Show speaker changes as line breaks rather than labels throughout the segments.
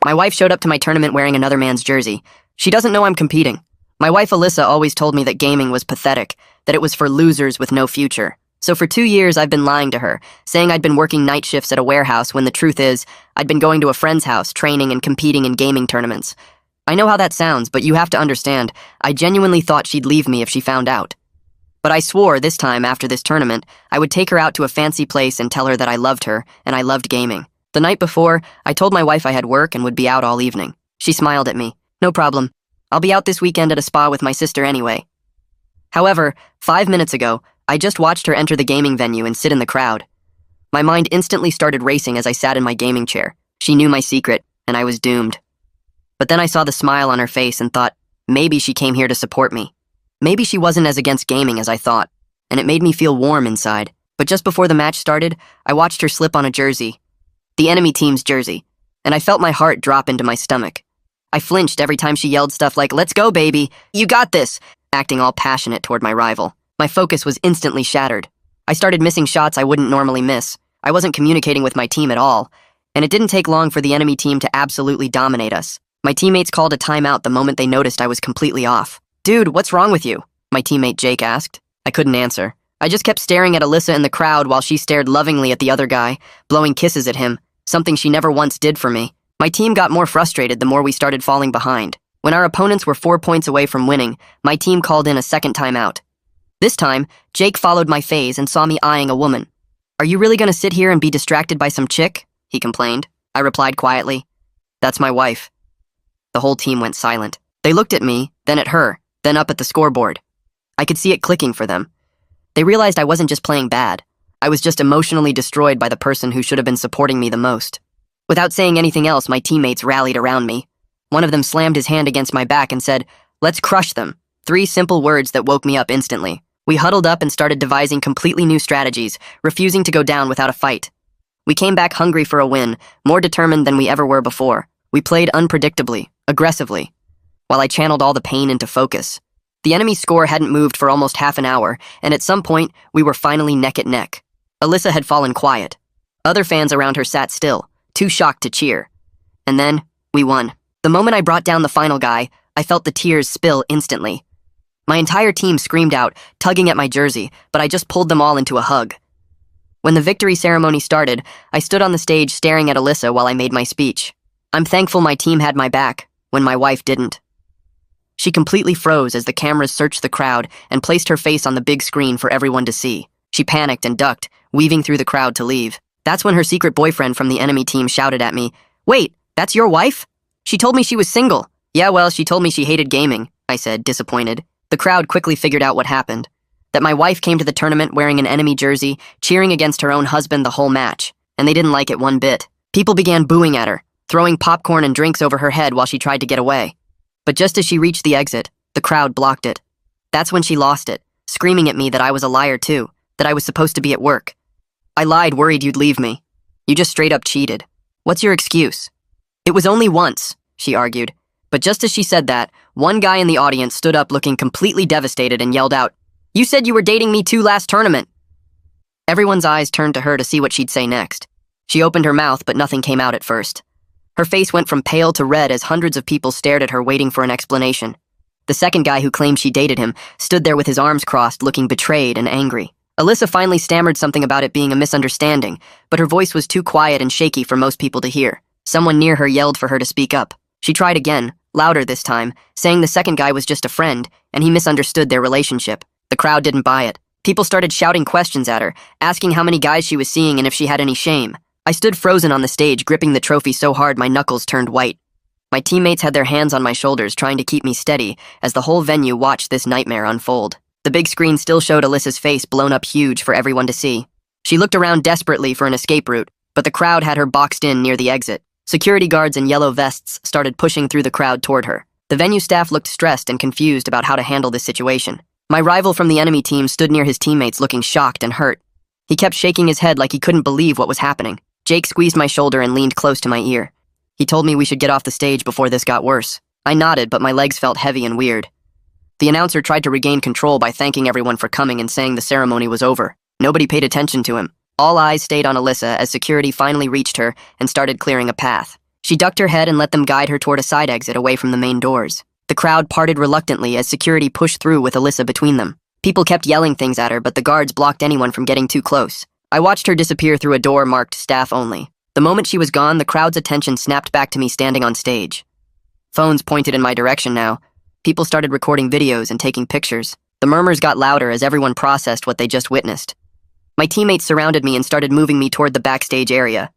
My wife showed up to my tournament wearing another man's jersey. She doesn't know I'm competing. My wife Alyssa always told me that gaming was pathetic, that it was for losers with no future. So for 2 years I've been lying to her, saying I'd been working night shifts at a warehouse when the truth is, I'd been going to a friend's house, training and competing in gaming tournaments. I know how that sounds, but you have to understand, I genuinely thought she'd leave me if she found out. But I swore this time after this tournament, I would take her out to a fancy place and tell her that I loved her and I loved gaming. The night before, I told my wife I had work and would be out all evening. She smiled at me. No problem. I'll be out this weekend at a spa with my sister anyway. However, 5 minutes ago, I just watched her enter the gaming venue and sit in the crowd. My mind instantly started racing as I sat in my gaming chair. She knew my secret, and I was doomed. But then I saw the smile on her face and thought, maybe she came here to support me. Maybe she wasn't as against gaming as I thought, and it made me feel warm inside. But just before the match started, I watched her slip on a jersey. The enemy team's jersey, and I felt my heart drop into my stomach. I flinched every time she yelled stuff like, "Let's go, baby! You got this!" acting all passionate toward my rival. My focus was instantly shattered. I started missing shots I wouldn't normally miss. I wasn't communicating with my team at all, and it didn't take long for the enemy team to absolutely dominate us. My teammates called a timeout the moment they noticed I was completely off. "Dude, what's wrong with you?" my teammate Jake asked. I couldn't answer. I just kept staring at Alyssa in the crowd while she stared lovingly at the other guy, blowing kisses at him, something she never once did for me. My team got more frustrated the more we started falling behind. When our opponents were 4 points away from winning, my team called in a second timeout. This time, Jake followed my phase and saw me eyeing a woman. "Are you really gonna sit here and be distracted by some chick?" he complained. I replied quietly, "That's my wife." The whole team went silent. They looked at me, then at her, then up at the scoreboard. I could see it clicking for them. They realized I wasn't just playing bad. I was just emotionally destroyed by the person who should have been supporting me the most. Without saying anything else, my teammates rallied around me. One of them slammed his hand against my back and said, "Let's crush them." 3 simple words that woke me up instantly. We huddled up and started devising completely new strategies, refusing to go down without a fight. We came back hungry for a win, more determined than we ever were before. We played unpredictably, aggressively, while I channeled all the pain into focus. The enemy score hadn't moved for almost half an hour, and at some point, we were finally neck at neck. Alyssa had fallen quiet. Other fans around her sat still, too shocked to cheer. And then, we won. The moment I brought down the final guy, I felt the tears spill instantly. My entire team screamed out, tugging at my jersey, but I just pulled them all into a hug. When the victory ceremony started, I stood on the stage staring at Alyssa while I made my speech. I'm thankful my team had my back, when my wife didn't. She completely froze as the cameras searched the crowd and placed her face on the big screen for everyone to see. She panicked and ducked, weaving through the crowd to leave. That's when her secret boyfriend from the enemy team shouted at me, "Wait, that's your wife? She told me she was single." "Yeah, well, she told me she hated gaming," I said, disappointed. The crowd quickly figured out what happened. That my wife came to the tournament wearing an enemy jersey, cheering against her own husband the whole match, and they didn't like it one bit. People began booing at her, throwing popcorn and drinks over her head while she tried to get away. But just as she reached the exit, the crowd blocked it. That's when she lost it, screaming at me that I was a liar too, that I was supposed to be at work. I lied, worried you'd leave me. You just straight up cheated. What's your excuse? It was only once, she argued. But just as she said that, one guy in the audience stood up looking completely devastated and yelled out, "You said you were dating me too last tournament." Everyone's eyes turned to her to see what she'd say next. She opened her mouth, but nothing came out at first. Her face went from pale to red as hundreds of people stared at her waiting for an explanation. The second guy who claimed she dated him stood there with his arms crossed, looking betrayed and angry. Alyssa finally stammered something about it being a misunderstanding, but her voice was too quiet and shaky for most people to hear. Someone near her yelled for her to speak up. She tried again, louder this time, saying the second guy was just a friend, and he misunderstood their relationship. The crowd didn't buy it. People started shouting questions at her, asking how many guys she was seeing and if she had any shame. I stood frozen on the stage, gripping the trophy so hard my knuckles turned white. My teammates had their hands on my shoulders, trying to keep me steady, as the whole venue watched this nightmare unfold. The big screen still showed Alyssa's face blown up huge for everyone to see. She looked around desperately for an escape route, but the crowd had her boxed in near the exit. Security guards in yellow vests started pushing through the crowd toward her. The venue staff looked stressed and confused about how to handle this situation. My rival from the enemy team stood near his teammates looking shocked and hurt. He kept shaking his head like he couldn't believe what was happening. Jake squeezed my shoulder and leaned close to my ear. He told me we should get off the stage before this got worse. I nodded, but my legs felt heavy and weird. The announcer tried to regain control by thanking everyone for coming and saying the ceremony was over. Nobody paid attention to him. All eyes stayed on Alyssa as security finally reached her and started clearing a path. She ducked her head and let them guide her toward a side exit away from the main doors. The crowd parted reluctantly as security pushed through with Alyssa between them. People kept yelling things at her, but the guards blocked anyone from getting too close. I watched her disappear through a door marked staff only. The moment she was gone, the crowd's attention snapped back to me standing on stage. Phones pointed in my direction now. People started recording videos and taking pictures. The murmurs got louder as everyone processed what they just witnessed. My teammates surrounded me and started moving me toward the backstage area.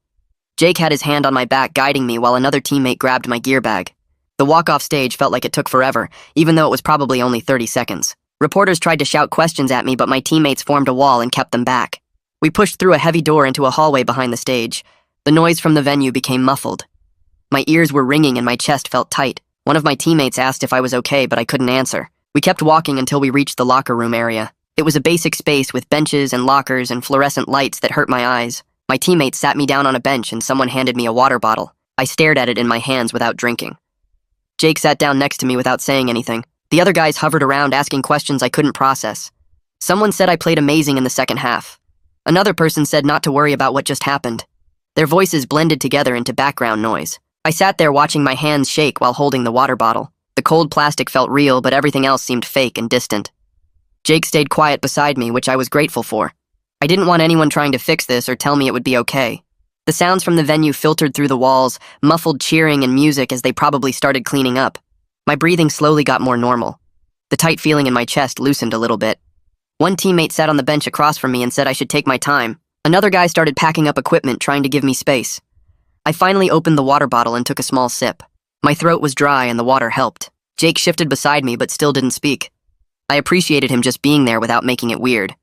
Jake had his hand on my back guiding me while another teammate grabbed my gear bag. The walk off stage felt like it took forever, even though it was probably only 30 seconds. Reporters tried to shout questions at me, but my teammates formed a wall and kept them back. We pushed through a heavy door into a hallway behind the stage. The noise from the venue became muffled. My ears were ringing and my chest felt tight. One of my teammates asked if I was okay, but I couldn't answer. We kept walking until we reached the locker room area. It was a basic space with benches and lockers and fluorescent lights that hurt my eyes. My teammate sat me down on a bench and someone handed me a water bottle. I stared at it in my hands without drinking. Jake sat down next to me without saying anything. The other guys hovered around asking questions I couldn't process. Someone said I played amazing in the second half. Another person said not to worry about what just happened. Their voices blended together into background noise. I sat there watching my hands shake while holding the water bottle. The cold plastic felt real, but everything else seemed fake and distant. Jake stayed quiet beside me, which I was grateful for. I didn't want anyone trying to fix this or tell me it would be okay. The sounds from the venue filtered through the walls, muffled cheering and music as they probably started cleaning up. My breathing slowly got more normal. The tight feeling in my chest loosened a little bit. One teammate sat on the bench across from me and said I should take my time. Another guy started packing up equipment, trying to give me space. I finally opened the water bottle and took a small sip. My throat was dry and the water helped. Jake shifted beside me but still didn't speak. I appreciated him just being there without making it weird.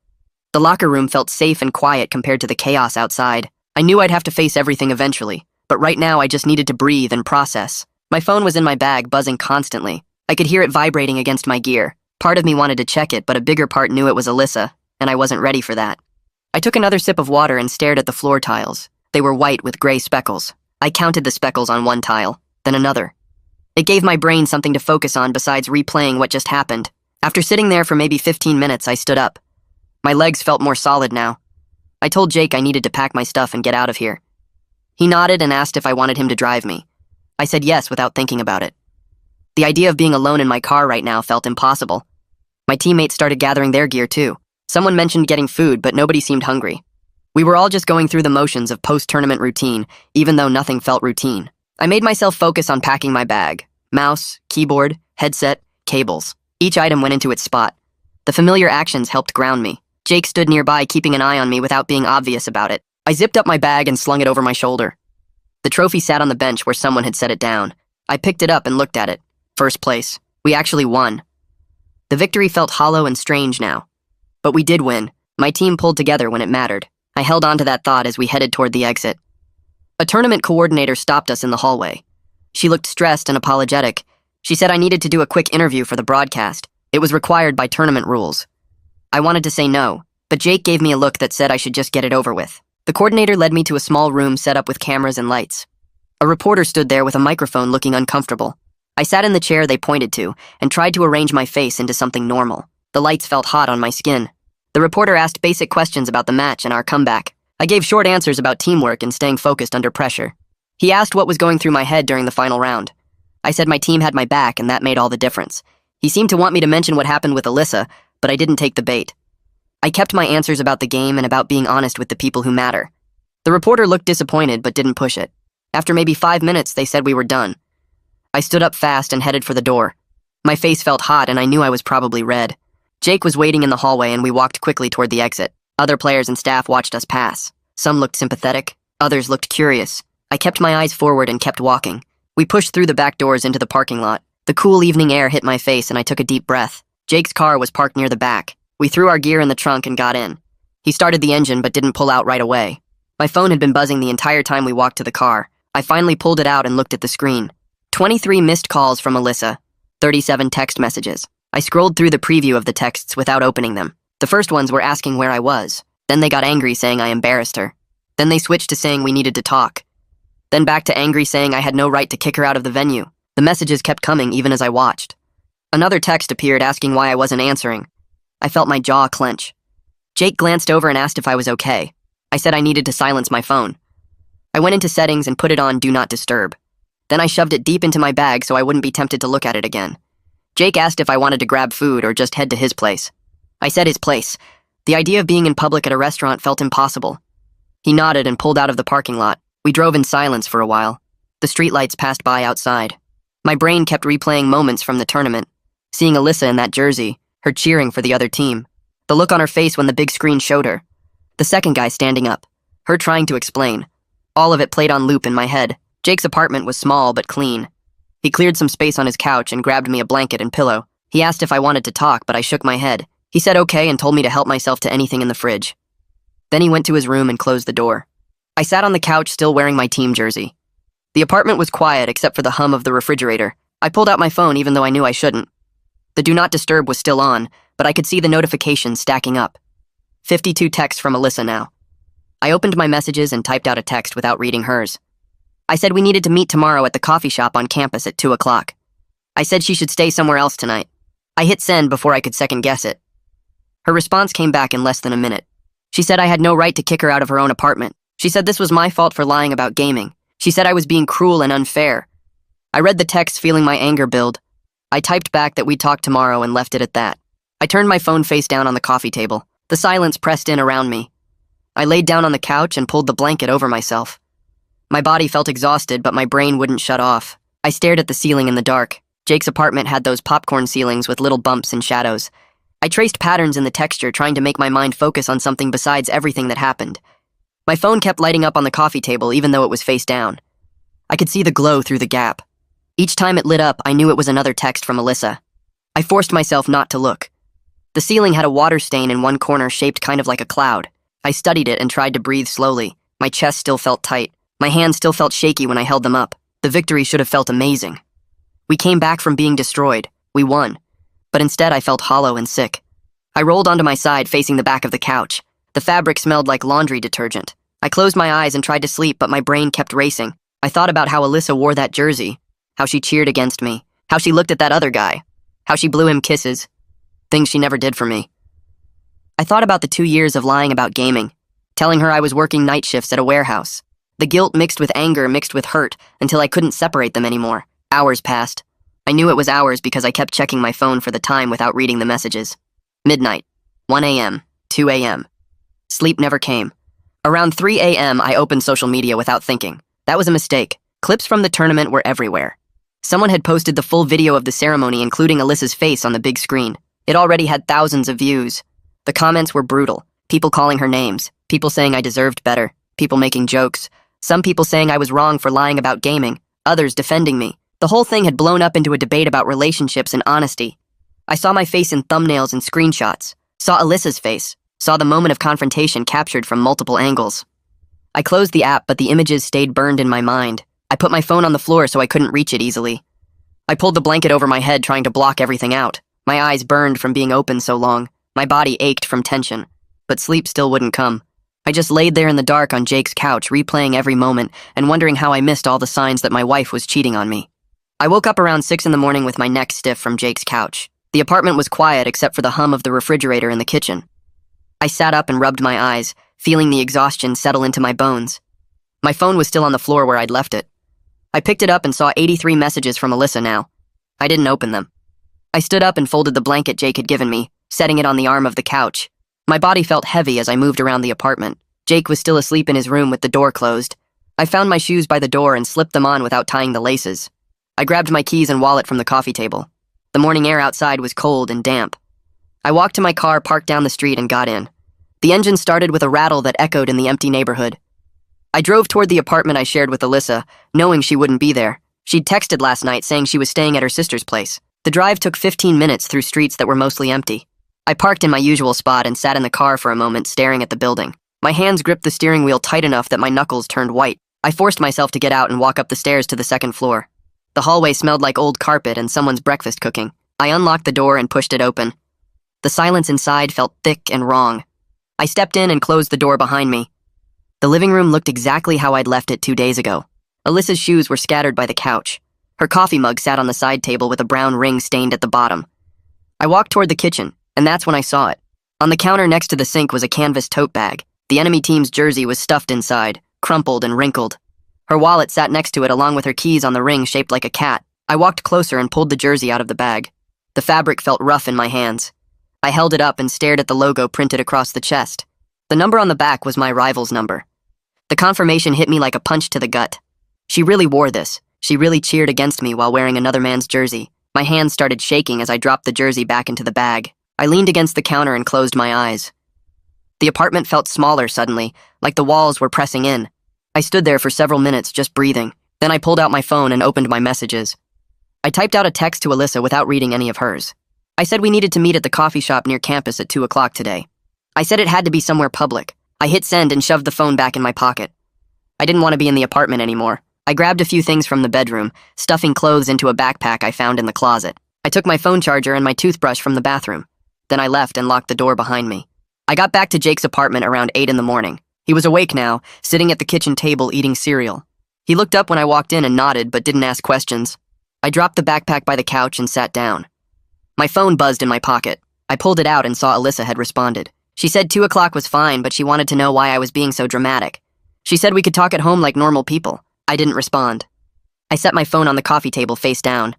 The locker room felt safe and quiet compared to the chaos outside. I knew I'd have to face everything eventually, but right now I just needed to breathe and process. My phone was in my bag, buzzing constantly. I could hear it vibrating against my gear. Part of me wanted to check it, but a bigger part knew it was Alyssa, and I wasn't ready for that. I took another sip of water and stared at the floor tiles. They were white with gray speckles. I counted the speckles on one tile, then another. It gave my brain something to focus on besides replaying what just happened. After sitting there for maybe 15 minutes, I stood up. My legs felt more solid now. I told Jake I needed to pack my stuff and get out of here. He nodded and asked if I wanted him to drive me. I said yes without thinking about it. The idea of being alone in my car right now felt impossible. My teammates started gathering their gear too. Someone mentioned getting food, but nobody seemed hungry. We were all just going through the motions of post-tournament routine, even though nothing felt routine. I made myself focus on packing my bag. Mouse, keyboard, headset, cables. Each item went into its spot. The familiar actions helped ground me. Jake stood nearby, keeping an eye on me without being obvious about it. I zipped up my bag and slung it over my shoulder. The trophy sat on the bench where someone had set it down. I picked it up and looked at it. First place. We actually won. The victory felt hollow and strange now. But we did win. My team pulled together when it mattered. I held on to that thought as we headed toward the exit. A tournament coordinator stopped us in the hallway. She looked stressed and apologetic. She said I needed to do a quick interview for the broadcast. It was required by tournament rules. I wanted to say no, but Jake gave me a look that said I should just get it over with. The coordinator led me to a small room set up with cameras and lights. A reporter stood there with a microphone looking uncomfortable. I sat in the chair they pointed to and tried to arrange my face into something normal. The lights felt hot on my skin. The reporter asked basic questions about the match and our comeback. I gave short answers about teamwork and staying focused under pressure. He asked what was going through my head during the final round. I said my team had my back and that made all the difference. He seemed to want me to mention what happened with Alyssa, but I didn't take the bait. I kept my answers about the game and about being honest with the people who matter. The reporter looked disappointed but didn't push it. After maybe 5 minutes, they said we were done. I stood up fast and headed for the door. My face felt hot and I knew I was probably red. Jake was waiting in the hallway and we walked quickly toward the exit. Other players and staff watched us pass. Some looked sympathetic, others looked curious. I kept my eyes forward and kept walking. We pushed through the back doors into the parking lot. The cool evening air hit my face and I took a deep breath. Jake's car was parked near the back. We threw our gear in the trunk and got in. He started the engine but didn't pull out right away. My phone had been buzzing the entire time we walked to the car. I finally pulled it out and looked at the screen. 23 missed calls from Alyssa. 37 text messages. I scrolled through the preview of the texts without opening them. The first ones were asking where I was. Then they got angry saying I embarrassed her. Then they switched to saying we needed to talk. Then back to angry saying I had no right to kick her out of the venue. The messages kept coming even as I watched. Another text appeared asking why I wasn't answering. I felt my jaw clench. Jake glanced over and asked if I was okay. I said I needed to silence my phone. I went into settings and put it on Do Not Disturb. Then I shoved it deep into my bag so I wouldn't be tempted to look at it again. Jake asked if I wanted to grab food or just head to his place. I said his place. The idea of being in public at a restaurant felt impossible. He nodded and pulled out of the parking lot. We drove in silence for a while. The streetlights passed by outside. My brain kept replaying moments from the tournament, seeing Alyssa in that jersey, her cheering for the other team, the look on her face when the big screen showed her, the second guy standing up, her trying to explain. All of it played on loop in my head. Jake's apartment was small but clean. He cleared some space on his couch and grabbed me a blanket and pillow. He asked if I wanted to talk, but I shook my head. He said okay and told me to help myself to anything in the fridge. Then he went to his room and closed the door. I sat on the couch still wearing my team jersey. The apartment was quiet except for the hum of the refrigerator. I pulled out my phone even though I knew I shouldn't. The Do Not Disturb was still on, but I could see the notifications stacking up. 52 texts from Alyssa now. I opened my messages and typed out a text without reading hers. I said we needed to meet tomorrow at the coffee shop on campus at 2 o'clock. I said she should stay somewhere else tonight. I hit send before I could second guess it. Her response came back in less than a minute. She said I had no right to kick her out of her own apartment. She said this was my fault for lying about gaming. She said I was being cruel and unfair. I read the text feeling my anger build. I typed back that we'd talk tomorrow and left it at that. I turned my phone face down on the coffee table. The silence pressed in around me. I laid down on the couch and pulled the blanket over myself. My body felt exhausted, but my brain wouldn't shut off. I stared at the ceiling in the dark. Jake's apartment had those popcorn ceilings with little bumps and shadows. I traced patterns in the texture, trying to make my mind focus on something besides everything that happened. My phone kept lighting up on the coffee table, even though it was face down. I could see the glow through the gap. Each time it lit up, I knew it was another text from Alyssa. I forced myself not to look. The ceiling had a water stain in one corner shaped kind of like a cloud. I studied it and tried to breathe slowly. My chest still felt tight. My hands still felt shaky when I held them up. The victory should have felt amazing. We came back from being destroyed. We won. But instead I felt hollow and sick. I rolled onto my side facing the back of the couch. The fabric smelled like laundry detergent. I closed my eyes and tried to sleep, but my brain kept racing. I thought about how Alyssa wore that jersey, how she cheered against me, how she looked at that other guy, how she blew him kisses, things she never did for me. I thought about the 2 years of lying about gaming, telling her I was working night shifts at a warehouse. The guilt mixed with anger mixed with hurt until I couldn't separate them anymore. Hours passed. I knew it was hours because I kept checking my phone for the time without reading the messages. Midnight, 1 a.m., 2 a.m. Sleep never came. Around 3 a.m., I opened social media without thinking. That was a mistake. Clips from the tournament were everywhere. Someone had posted the full video of the ceremony, including Alyssa's face on the big screen. It already had thousands of views. The comments were brutal. People calling her names. People saying I deserved better. People making jokes. Some people saying I was wrong for lying about gaming. Others defending me. The whole thing had blown up into a debate about relationships and honesty. I saw my face in thumbnails and screenshots. Saw Alyssa's face. Saw the moment of confrontation captured from multiple angles. I closed the app, but the images stayed burned in my mind. I put my phone on the floor so I couldn't reach it easily. I pulled the blanket over my head, trying to block everything out. My eyes burned from being open so long. My body ached from tension. But sleep still wouldn't come. I just laid there in the dark on Jake's couch, replaying every moment and wondering how I missed all the signs that my wife was cheating on me. I woke up around 6 in the morning with my neck stiff from Jake's couch. The apartment was quiet except for the hum of the refrigerator in the kitchen. I sat up and rubbed my eyes, feeling the exhaustion settle into my bones. My phone was still on the floor where I'd left it. I picked it up and saw 83 messages from Alyssa now. I didn't open them. I stood up and folded the blanket Jake had given me, setting it on the arm of the couch. My body felt heavy as I moved around the apartment. Jake was still asleep in his room with the door closed. I found my shoes by the door and slipped them on without tying the laces. I grabbed my keys and wallet from the coffee table. The morning air outside was cold and damp. I walked to my car parked down the street and got in. The engine started with a rattle that echoed in the empty neighborhood. I drove toward the apartment I shared with Alyssa, knowing she wouldn't be there. She'd texted last night saying she was staying at her sister's place. The drive took 15 minutes through streets that were mostly empty. I parked in my usual spot and sat in the car for a moment, staring at the building. My hands gripped the steering wheel tight enough that my knuckles turned white. I forced myself to get out and walk up the stairs to the second floor. The hallway smelled like old carpet and someone's breakfast cooking. I unlocked the door and pushed it open. The silence inside felt thick and wrong. I stepped in and closed the door behind me. The living room looked exactly how I'd left it 2 days ago. Alyssa's shoes were scattered by the couch. Her coffee mug sat on the side table with a brown ring stained at the bottom. I walked toward the kitchen, and that's when I saw it. On the counter next to the sink was a canvas tote bag. The enemy team's jersey was stuffed inside, crumpled and wrinkled. Her wallet sat next to it along with her keys on the ring shaped like a cat. I walked closer and pulled the jersey out of the bag. The fabric felt rough in my hands. I held it up and stared at the logo printed across the chest. The number on the back was my rival's number. The confirmation hit me like a punch to the gut. She really wore this. She really cheered against me while wearing another man's jersey. My hands started shaking as I dropped the jersey back into the bag. I leaned against the counter and closed my eyes. The apartment felt smaller suddenly, like the walls were pressing in. I stood there for several minutes, just breathing. Then I pulled out my phone and opened my messages. I typed out a text to Alyssa without reading any of hers. I said we needed to meet at the coffee shop near campus at 2 o'clock today. I said it had to be somewhere public. I hit send and shoved the phone back in my pocket. I didn't want to be in the apartment anymore. I grabbed a few things from the bedroom, stuffing clothes into a backpack I found in the closet. I took my phone charger and my toothbrush from the bathroom. Then I left and locked the door behind me. I got back to Jake's apartment around 8 in the morning. He was awake now, sitting at the kitchen table eating cereal. He looked up when I walked in and nodded, but didn't ask questions. I dropped the backpack by the couch and sat down. My phone buzzed in my pocket. I pulled it out and saw Alyssa had responded. She said 2 o'clock was fine, but she wanted to know why I was being so dramatic. She said we could talk at home like normal people. I didn't respond. I set my phone on the coffee table face down.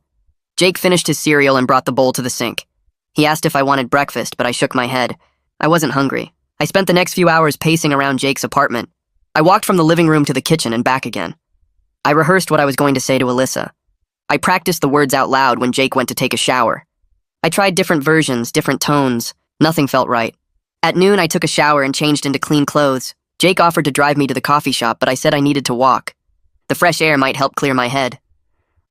Jake finished his cereal and brought the bowl to the sink. He asked if I wanted breakfast, but I shook my head. I wasn't hungry. I spent the next few hours pacing around Jake's apartment. I walked from the living room to the kitchen and back again. I rehearsed what I was going to say to Alyssa. I practiced the words out loud when Jake went to take a shower. I tried different versions, different tones. Nothing felt right. At noon, I took a shower and changed into clean clothes. Jake offered to drive me to the coffee shop, but I said I needed to walk. The fresh air might help clear my head.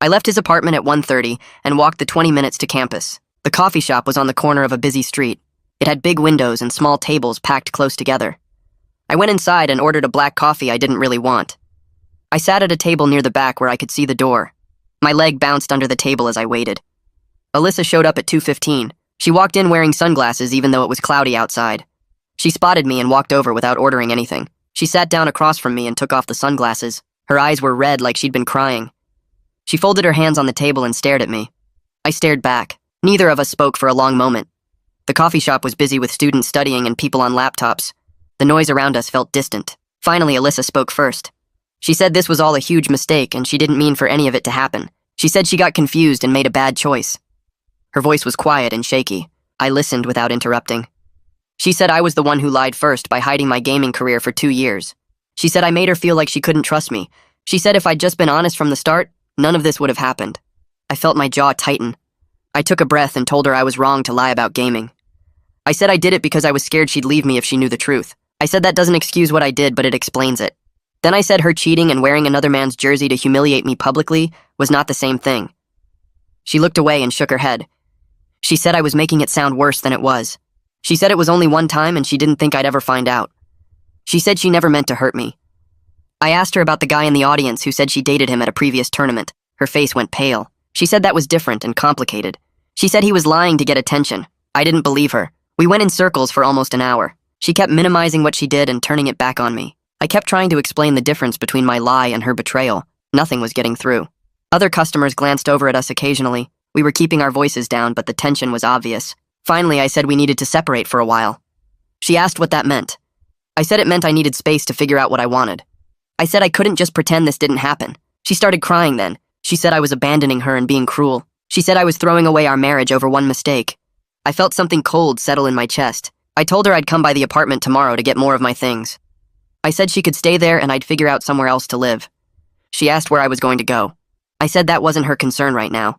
I left his apartment at 1:30 and walked the 20 minutes to campus. The coffee shop was on the corner of a busy street. It had big windows and small tables packed close together. I went inside and ordered a black coffee I didn't really want. I sat at a table near the back where I could see the door. My leg bounced under the table as I waited. Alyssa showed up at 2:15. She walked in wearing sunglasses even though it was cloudy outside. She spotted me and walked over without ordering anything. She sat down across from me and took off the sunglasses. Her eyes were red like she'd been crying. She folded her hands on the table and stared at me. I stared back. Neither of us spoke for a long moment. The coffee shop was busy with students studying and people on laptops. The noise around us felt distant. Finally, Alyssa spoke first. She said this was all a huge mistake and she didn't mean for any of it to happen. She said she got confused and made a bad choice. Her voice was quiet and shaky. I listened without interrupting. She said I was the one who lied first by hiding my gaming career for 2 years. She said I made her feel like she couldn't trust me. She said if I'd just been honest from the start, none of this would have happened. I felt my jaw tighten. I took a breath and told her I was wrong to lie about gaming. I said I did it because I was scared she'd leave me if she knew the truth. I said that doesn't excuse what I did, but it explains it. Then I said her cheating and wearing another man's jersey to humiliate me publicly was not the same thing. She looked away and shook her head. She said I was making it sound worse than it was. She said it was only one time and she didn't think I'd ever find out. She said she never meant to hurt me. I asked her about the guy in the audience who said she dated him at a previous tournament. Her face went pale. She said that was different and complicated. She said he was lying to get attention. I didn't believe her. We went in circles for almost an hour. She kept minimizing what she did and turning it back on me. I kept trying to explain the difference between my lie and her betrayal. Nothing was getting through. Other customers glanced over at us occasionally. We were keeping our voices down, but the tension was obvious. Finally, I said we needed to separate for a while. She asked what that meant. I said it meant I needed space to figure out what I wanted. I said I couldn't just pretend this didn't happen. She started crying then. She said I was abandoning her and being cruel. She said I was throwing away our marriage over one mistake. I felt something cold settle in my chest. I told her I'd come by the apartment tomorrow to get more of my things. I said she could stay there and I'd figure out somewhere else to live. She asked where I was going to go. I said that wasn't her concern right now.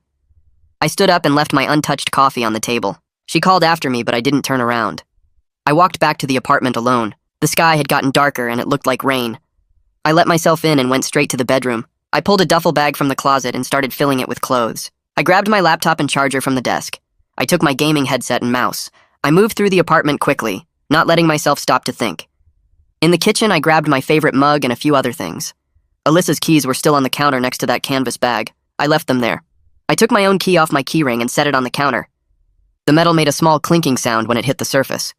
I stood up and left my untouched coffee on the table. She called after me, but I didn't turn around. I walked back to the apartment alone. The sky had gotten darker and it looked like rain. I let myself in and went straight to the bedroom. I pulled a duffel bag from the closet and started filling it with clothes. I grabbed my laptop and charger from the desk. I took my gaming headset and mouse. I moved through the apartment quickly, not letting myself stop to think. In the kitchen, I grabbed my favorite mug and a few other things. Alyssa's keys were still on the counter next to that canvas bag. I left them there. I took my own key off my keyring and set it on the counter. The metal made a small clinking sound when it hit the surface.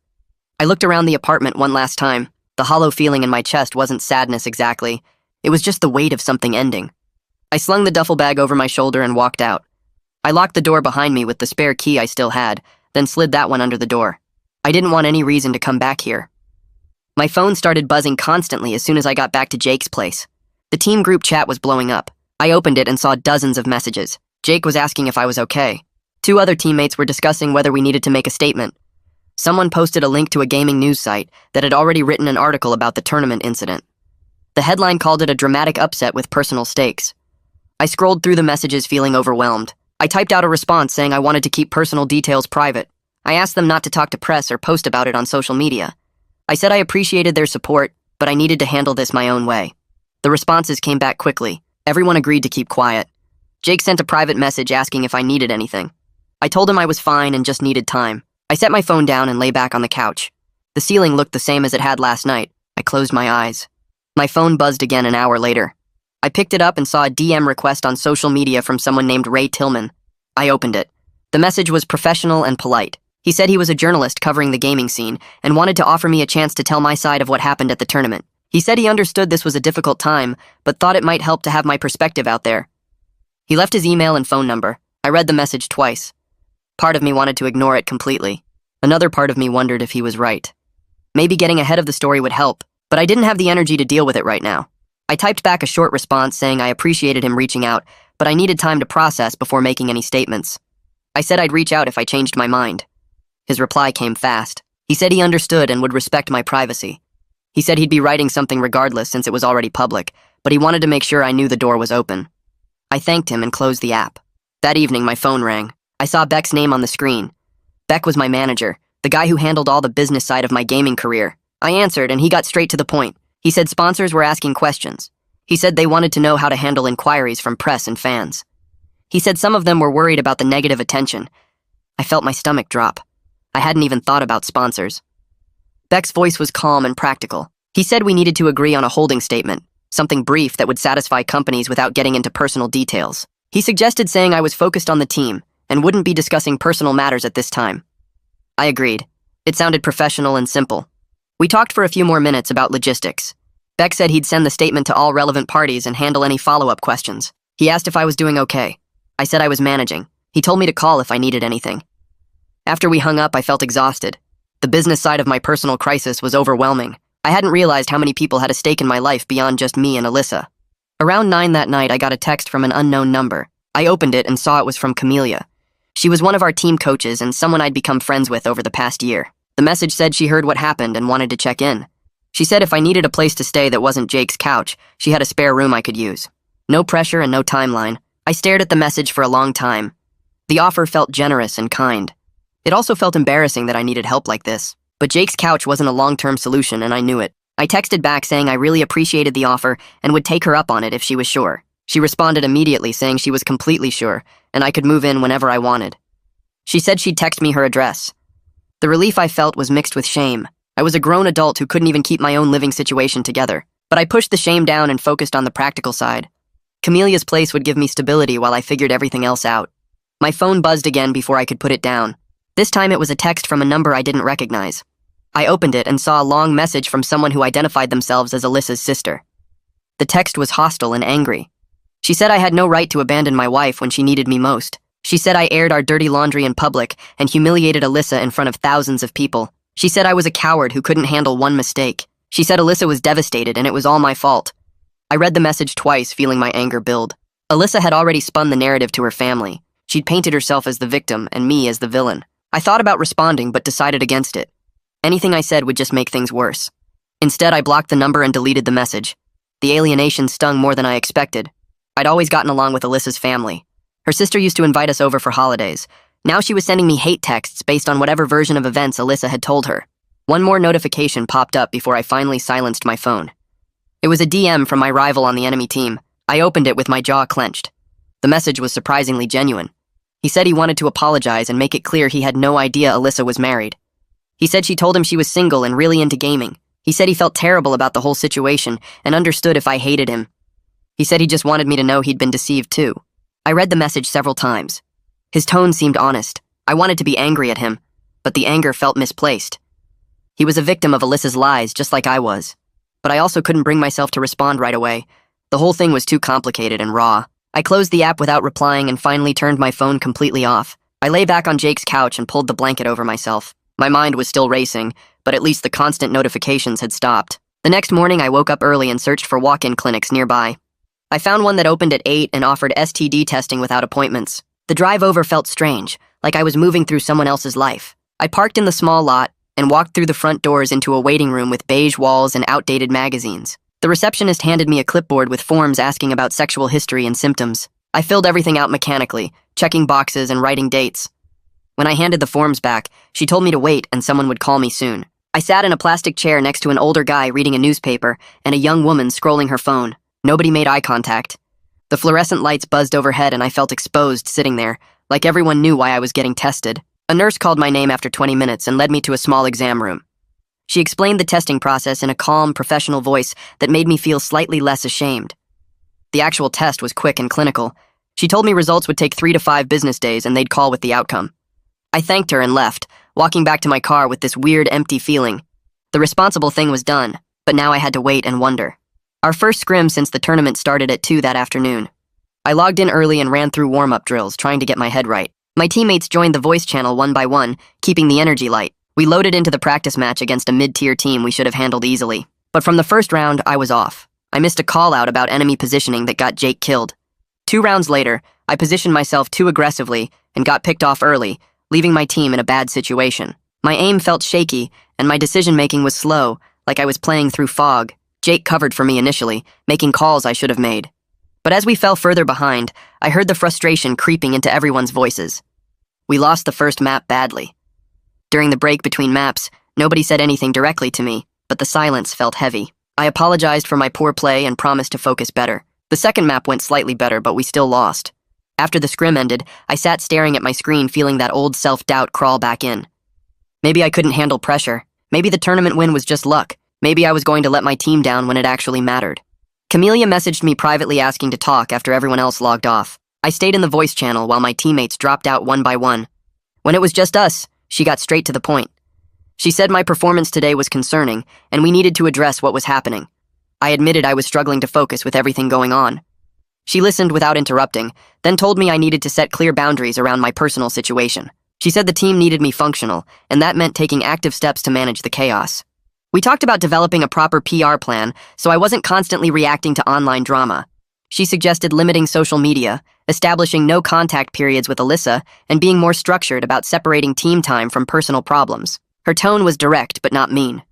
I looked around the apartment one last time. The hollow feeling in my chest wasn't sadness exactly. It was just the weight of something ending. I slung the duffel bag over my shoulder and walked out. I locked the door behind me with the spare key I still had, then slid that one under the door. I didn't want any reason to come back here. My phone started buzzing constantly as soon as I got back to Jake's place. The team group chat was blowing up. I opened it and saw dozens of messages. Jake was asking if I was okay. 2 other teammates were discussing whether we needed to make a statement. Someone posted a link to a gaming news site that had already written an article about the tournament incident. The headline called it a dramatic upset with personal stakes. I scrolled through the messages feeling overwhelmed. I typed out a response saying I wanted to keep personal details private. I asked them not to talk to press or post about it on social media. I said I appreciated their support, but I needed to handle this my own way. The responses came back quickly. Everyone agreed to keep quiet. Jake sent a private message asking if I needed anything. I told him I was fine and just needed time. I set my phone down and lay back on the couch. The ceiling looked the same as it had last night. I closed my eyes. My phone buzzed again an hour later. I picked it up and saw a DM request on social media from someone named Ray Tillman. I opened it. The message was professional and polite. He said he was a journalist covering the gaming scene and wanted to offer me a chance to tell my side of what happened at the tournament. He said he understood this was a difficult time, but thought it might help to have my perspective out there. He left his email and phone number. I read the message twice. Part of me wanted to ignore it completely. Another part of me wondered if he was right. Maybe getting ahead of the story would help, but I didn't have the energy to deal with it right now. I typed back a short response saying I appreciated him reaching out, but I needed time to process before making any statements. I said I'd reach out if I changed my mind. His reply came fast. He said he understood and would respect my privacy. He said he'd be writing something regardless since it was already public, but he wanted to make sure I knew the door was open. I thanked him and closed the app. That evening, my phone rang. I saw Beck's name on the screen. Beck was my manager, the guy who handled all the business side of my gaming career. I answered, and he got straight to the point. He said sponsors were asking questions. He said they wanted to know how to handle inquiries from press and fans. He said some of them were worried about the negative attention. I felt my stomach drop. I hadn't even thought about sponsors. Beck's voice was calm and practical. He said we needed to agree on a holding statement, something brief that would satisfy companies without getting into personal details. He suggested saying I was focused on the team and wouldn't be discussing personal matters at this time. I agreed. It sounded professional and simple. We talked for a few more minutes about logistics. Beck said he'd send the statement to all relevant parties and handle any follow-up questions. He asked if I was doing okay. I said I was managing. He told me to call if I needed anything. After we hung up, I felt exhausted. The business side of my personal crisis was overwhelming. I hadn't realized how many people had a stake in my life beyond just me and Alyssa. Around 9 that night, I got a text from an unknown number. I opened it and saw it was from Camelia. She was one of our team coaches and someone I'd become friends with over the past year. The message said she heard what happened and wanted to check in. She said if I needed a place to stay that wasn't Jake's couch, she had a spare room I could use. No pressure and no timeline. I stared at the message for a long time. The offer felt generous and kind. It also felt embarrassing that I needed help like this. But Jake's couch wasn't a long-term solution, and I knew it. I texted back saying I really appreciated the offer and would take her up on it if she was sure. She responded immediately saying she was completely sure, and I could move in whenever I wanted. She said she'd text me her address. The relief I felt was mixed with shame. I was a grown adult who couldn't even keep my own living situation together. But I pushed the shame down and focused on the practical side. Camelia's place would give me stability while I figured everything else out. My phone buzzed again before I could put it down. This time it was a text from a number I didn't recognize. I opened it and saw a long message from someone who identified themselves as Alyssa's sister. The text was hostile and angry. She said I had no right to abandon my wife when she needed me most. She said I aired our dirty laundry in public and humiliated Alyssa in front of thousands of people. She said I was a coward who couldn't handle one mistake. She said Alyssa was devastated and it was all my fault. I read the message twice, feeling my anger build. Alyssa had already spun the narrative to her family. She'd painted herself as the victim and me as the villain. I thought about responding but decided against it. Anything I said would just make things worse. Instead, I blocked the number and deleted the message. The alienation stung more than I expected. I'd always gotten along with Alyssa's family. Her sister used to invite us over for holidays. Now she was sending me hate texts based on whatever version of events Alyssa had told her. One more notification popped up before I finally silenced my phone. It was a DM from my rival on the enemy team. I opened it with my jaw clenched. The message was surprisingly genuine. He said he wanted to apologize and make it clear he had no idea Alyssa was married. He said she told him she was single and really into gaming. He said he felt terrible about the whole situation and understood if I hated him. He said he just wanted me to know he'd been deceived too. I read the message several times. His tone seemed honest. I wanted to be angry at him, but the anger felt misplaced. He was a victim of Alyssa's lies just like I was. But I also couldn't bring myself to respond right away. The whole thing was too complicated and raw. I closed the app without replying and finally turned my phone completely off. I lay back on Jake's couch and pulled the blanket over myself. My mind was still racing, but at least the constant notifications had stopped. The next morning, I woke up early and searched for walk-in clinics nearby. I found one that opened at 8 and offered STD testing without appointments. The drive over felt strange, like I was moving through someone else's life. I parked in the small lot and walked through the front doors into a waiting room with beige walls and outdated magazines. The receptionist handed me a clipboard with forms asking about sexual history and symptoms. I filled everything out mechanically, checking boxes and writing dates. When I handed the forms back, she told me to wait and someone would call me soon. I sat in a plastic chair next to an older guy reading a newspaper and a young woman scrolling her phone. Nobody made eye contact. The fluorescent lights buzzed overhead and I felt exposed sitting there, like everyone knew why I was getting tested. A nurse called my name after 20 minutes and led me to a small exam room. She explained the testing process in a calm, professional voice that made me feel slightly less ashamed. The actual test was quick and clinical. She told me results would take 3 to 5 business days and they'd call with the outcome. I thanked her and left, walking back to my car with this weird, empty feeling. The responsible thing was done, but now I had to wait and wonder. Our first scrim since the tournament started at 2 that afternoon. I logged in early and ran through warm-up drills, trying to get my head right. My teammates joined the voice channel one by one, keeping the energy light. We loaded into the practice match against a mid-tier team we should have handled easily. But from the first round, I was off. I missed a call-out about enemy positioning that got Jake killed. 2 rounds later, I positioned myself too aggressively and got picked off early, leaving my team in a bad situation. My aim felt shaky, and my decision-making was slow, like I was playing through fog. Jake covered for me initially, making calls I should have made. But as we fell further behind, I heard the frustration creeping into everyone's voices. We lost the first map badly. During the break between maps, nobody said anything directly to me, but the silence felt heavy. I apologized for my poor play and promised to focus better. The second map went slightly better, but we still lost. After the scrim ended, I sat staring at my screen feeling that old self-doubt crawl back in. Maybe I couldn't handle pressure. Maybe the tournament win was just luck. Maybe I was going to let my team down when it actually mattered. Camelia messaged me privately asking to talk after everyone else logged off. I stayed in the voice channel while my teammates dropped out one by one. When it was just us, she got straight to the point. She said my performance today was concerning, and we needed to address what was happening. I admitted I was struggling to focus with everything going on. She listened without interrupting, then told me I needed to set clear boundaries around my personal situation. She said the team needed me functional, and that meant taking active steps to manage the chaos. We talked about developing a proper PR plan so I wasn't constantly reacting to online drama. She suggested limiting social media, establishing no contact periods with Alyssa, and being more structured about separating team time from personal problems. Her tone was direct but not mean.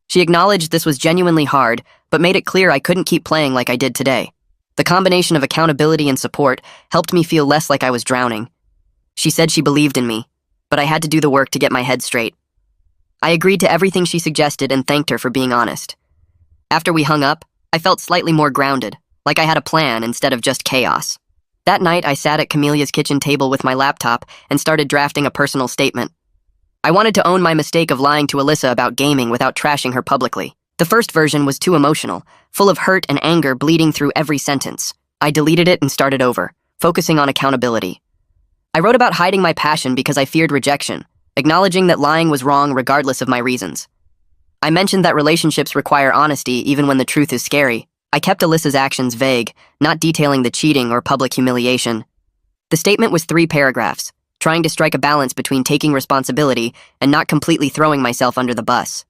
She acknowledged this was genuinely hard, but made it clear I couldn't keep playing like I did today. The combination of accountability and support helped me feel less like I was drowning. She said she believed in me, but I had to do the work to get my head straight. I agreed to everything she suggested and thanked her for being honest. After we hung up, I felt slightly more grounded, like I had a plan instead of just chaos. That night, I sat at Camelia's kitchen table with my laptop and started drafting a personal statement. I wanted to own my mistake of lying to Alyssa about gaming without trashing her publicly. The first version was too emotional, full of hurt and anger bleeding through every sentence. I deleted it and started over, focusing on accountability. I wrote about hiding my passion because I feared rejection, acknowledging that lying was wrong regardless of my reasons. I mentioned that relationships require honesty even when the truth is scary. I kept Alyssa's actions vague, not detailing the cheating or public humiliation. The statement was 3 paragraphs, trying to strike a balance between taking responsibility and not completely throwing myself under the bus.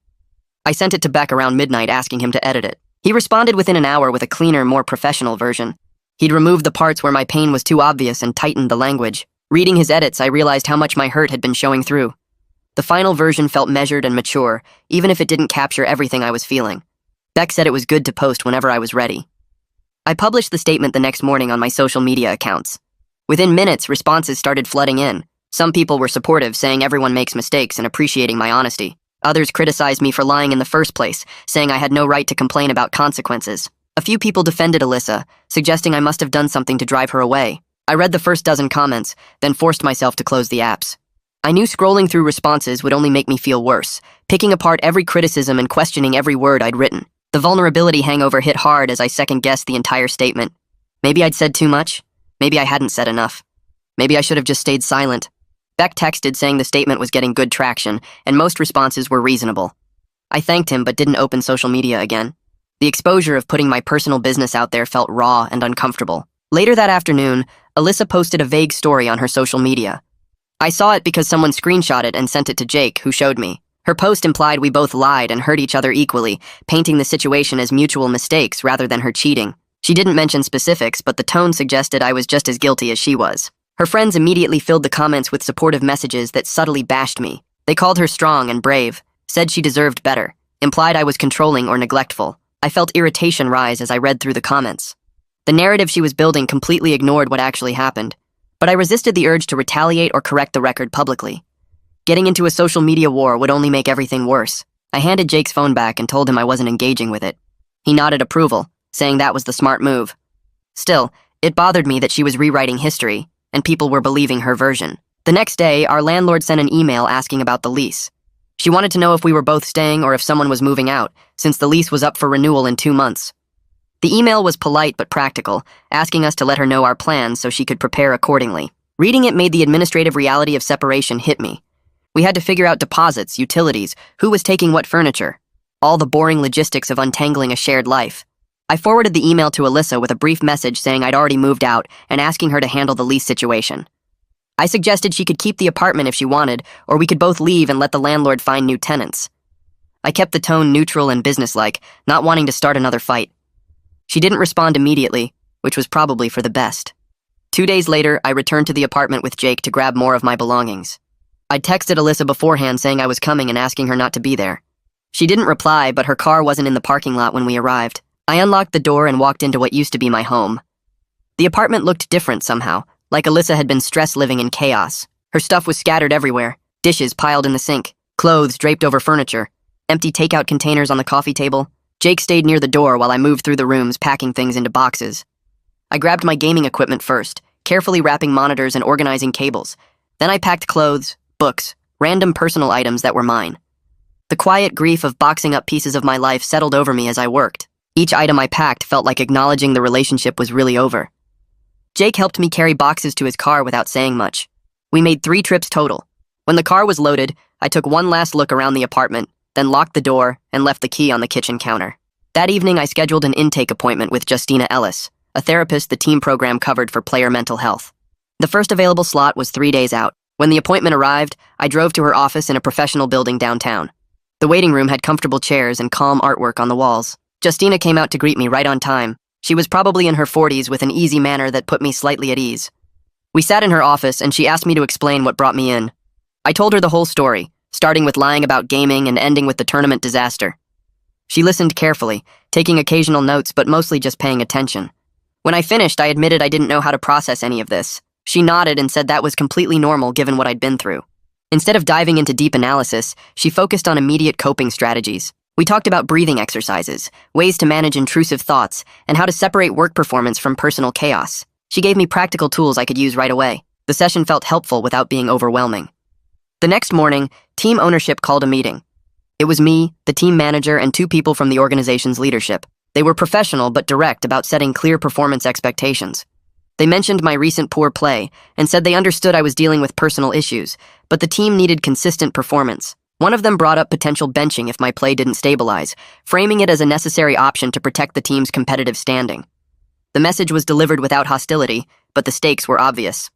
I sent it to Beck around midnight asking him to edit it. He responded within an hour with a cleaner, more professional version. He'd removed the parts where my pain was too obvious and tightened the language. Reading his edits, I realized how much my hurt had been showing through. The final version felt measured and mature, even if it didn't capture everything I was feeling. Beck said it was good to post whenever I was ready. I published the statement the next morning on my social media accounts. Within minutes, responses started flooding in. Some people were supportive, saying everyone makes mistakes and appreciating my honesty. Others criticized me for lying in the first place, saying I had no right to complain about consequences. A few people defended Alyssa, suggesting I must have done something to drive her away. I read the first dozen comments, then forced myself to close the apps. I knew scrolling through responses would only make me feel worse, picking apart every criticism and questioning every word I'd written. The vulnerability hangover hit hard as I second-guessed the entire statement. Maybe I'd said too much. Maybe I hadn't said enough. Maybe I should have just stayed silent. Beck texted saying the statement was getting good traction, and most responses were reasonable. I thanked him but didn't open social media again. The exposure of putting my personal business out there felt raw and uncomfortable. Later that afternoon, Alyssa posted a vague story on her social media. I saw it because someone screenshot it and sent it to Jake, who showed me. Her post implied we both lied and hurt each other equally, painting the situation as mutual mistakes rather than her cheating. She didn't mention specifics, but the tone suggested I was just as guilty as she was. Her friends immediately filled the comments with supportive messages that subtly bashed me. They called her strong and brave, said she deserved better, implied I was controlling or neglectful. I felt irritation rise as I read through the comments. The narrative she was building completely ignored what actually happened, but I resisted the urge to retaliate or correct the record publicly. Getting into a social media war would only make everything worse. I handed Jake's phone back and told him I wasn't engaging with it. He nodded approval, saying that was the smart move. Still, it bothered me that she was rewriting history, and people were believing her version. The next day, our landlord sent an email asking about the lease. She wanted to know if we were both staying or if someone was moving out, since the lease was up for renewal in 2 months. The email was polite but practical, asking us to let her know our plans so she could prepare accordingly. Reading it made the administrative reality of separation hit me. We had to figure out deposits, utilities, who was taking what furniture, all the boring logistics of untangling a shared life. I forwarded the email to Alyssa with a brief message saying I'd already moved out and asking her to handle the lease situation. I suggested she could keep the apartment if she wanted, or we could both leave and let the landlord find new tenants. I kept the tone neutral and businesslike, not wanting to start another fight. She didn't respond immediately, which was probably for the best. 2 days later, I returned to the apartment with Jake to grab more of my belongings. I'd texted Alyssa beforehand saying I was coming and asking her not to be there. She didn't reply, but her car wasn't in the parking lot when we arrived. I unlocked the door and walked into what used to be my home. The apartment looked different somehow, like Alyssa had been stress living in chaos. Her stuff was scattered everywhere, dishes piled in the sink, clothes draped over furniture, empty takeout containers on the coffee table. Jake stayed near the door while I moved through the rooms, packing things into boxes. I grabbed my gaming equipment first, carefully wrapping monitors and organizing cables. Then I packed clothes, books, random personal items that were mine. The quiet grief of boxing up pieces of my life settled over me as I worked. Each item I packed felt like acknowledging the relationship was really over. Jake helped me carry boxes to his car without saying much. We made 3 trips total. When the car was loaded, I took one last look around the apartment, then locked the door and left the key on the kitchen counter. That evening, I scheduled an intake appointment with Justina Ellis, a therapist the team program covered for player mental health. The first available slot was 3 days out. When the appointment arrived, I drove to her office in a professional building downtown. The waiting room had comfortable chairs and calm artwork on the walls. Justina came out to greet me right on time. She was probably in her 40s with an easy manner that put me slightly at ease. We sat in her office and she asked me to explain what brought me in. I told her the whole story, starting with lying about gaming and ending with the tournament disaster. She listened carefully, taking occasional notes but mostly just paying attention. When I finished, I admitted I didn't know how to process any of this. She nodded and said that was completely normal given what I'd been through. Instead of diving into deep analysis, she focused on immediate coping strategies. We talked about breathing exercises, ways to manage intrusive thoughts, and how to separate work performance from personal chaos. She gave me practical tools I could use right away. The session felt helpful without being overwhelming. The next morning, team ownership called a meeting. It was me, the team manager, and 2 people from the organization's leadership. They were professional but direct about setting clear performance expectations. They mentioned my recent poor play and said they understood I was dealing with personal issues, but the team needed consistent performance. One of them brought up potential benching if my play didn't stabilize, framing it as a necessary option to protect the team's competitive standing. The message was delivered without hostility, but the stakes were obvious.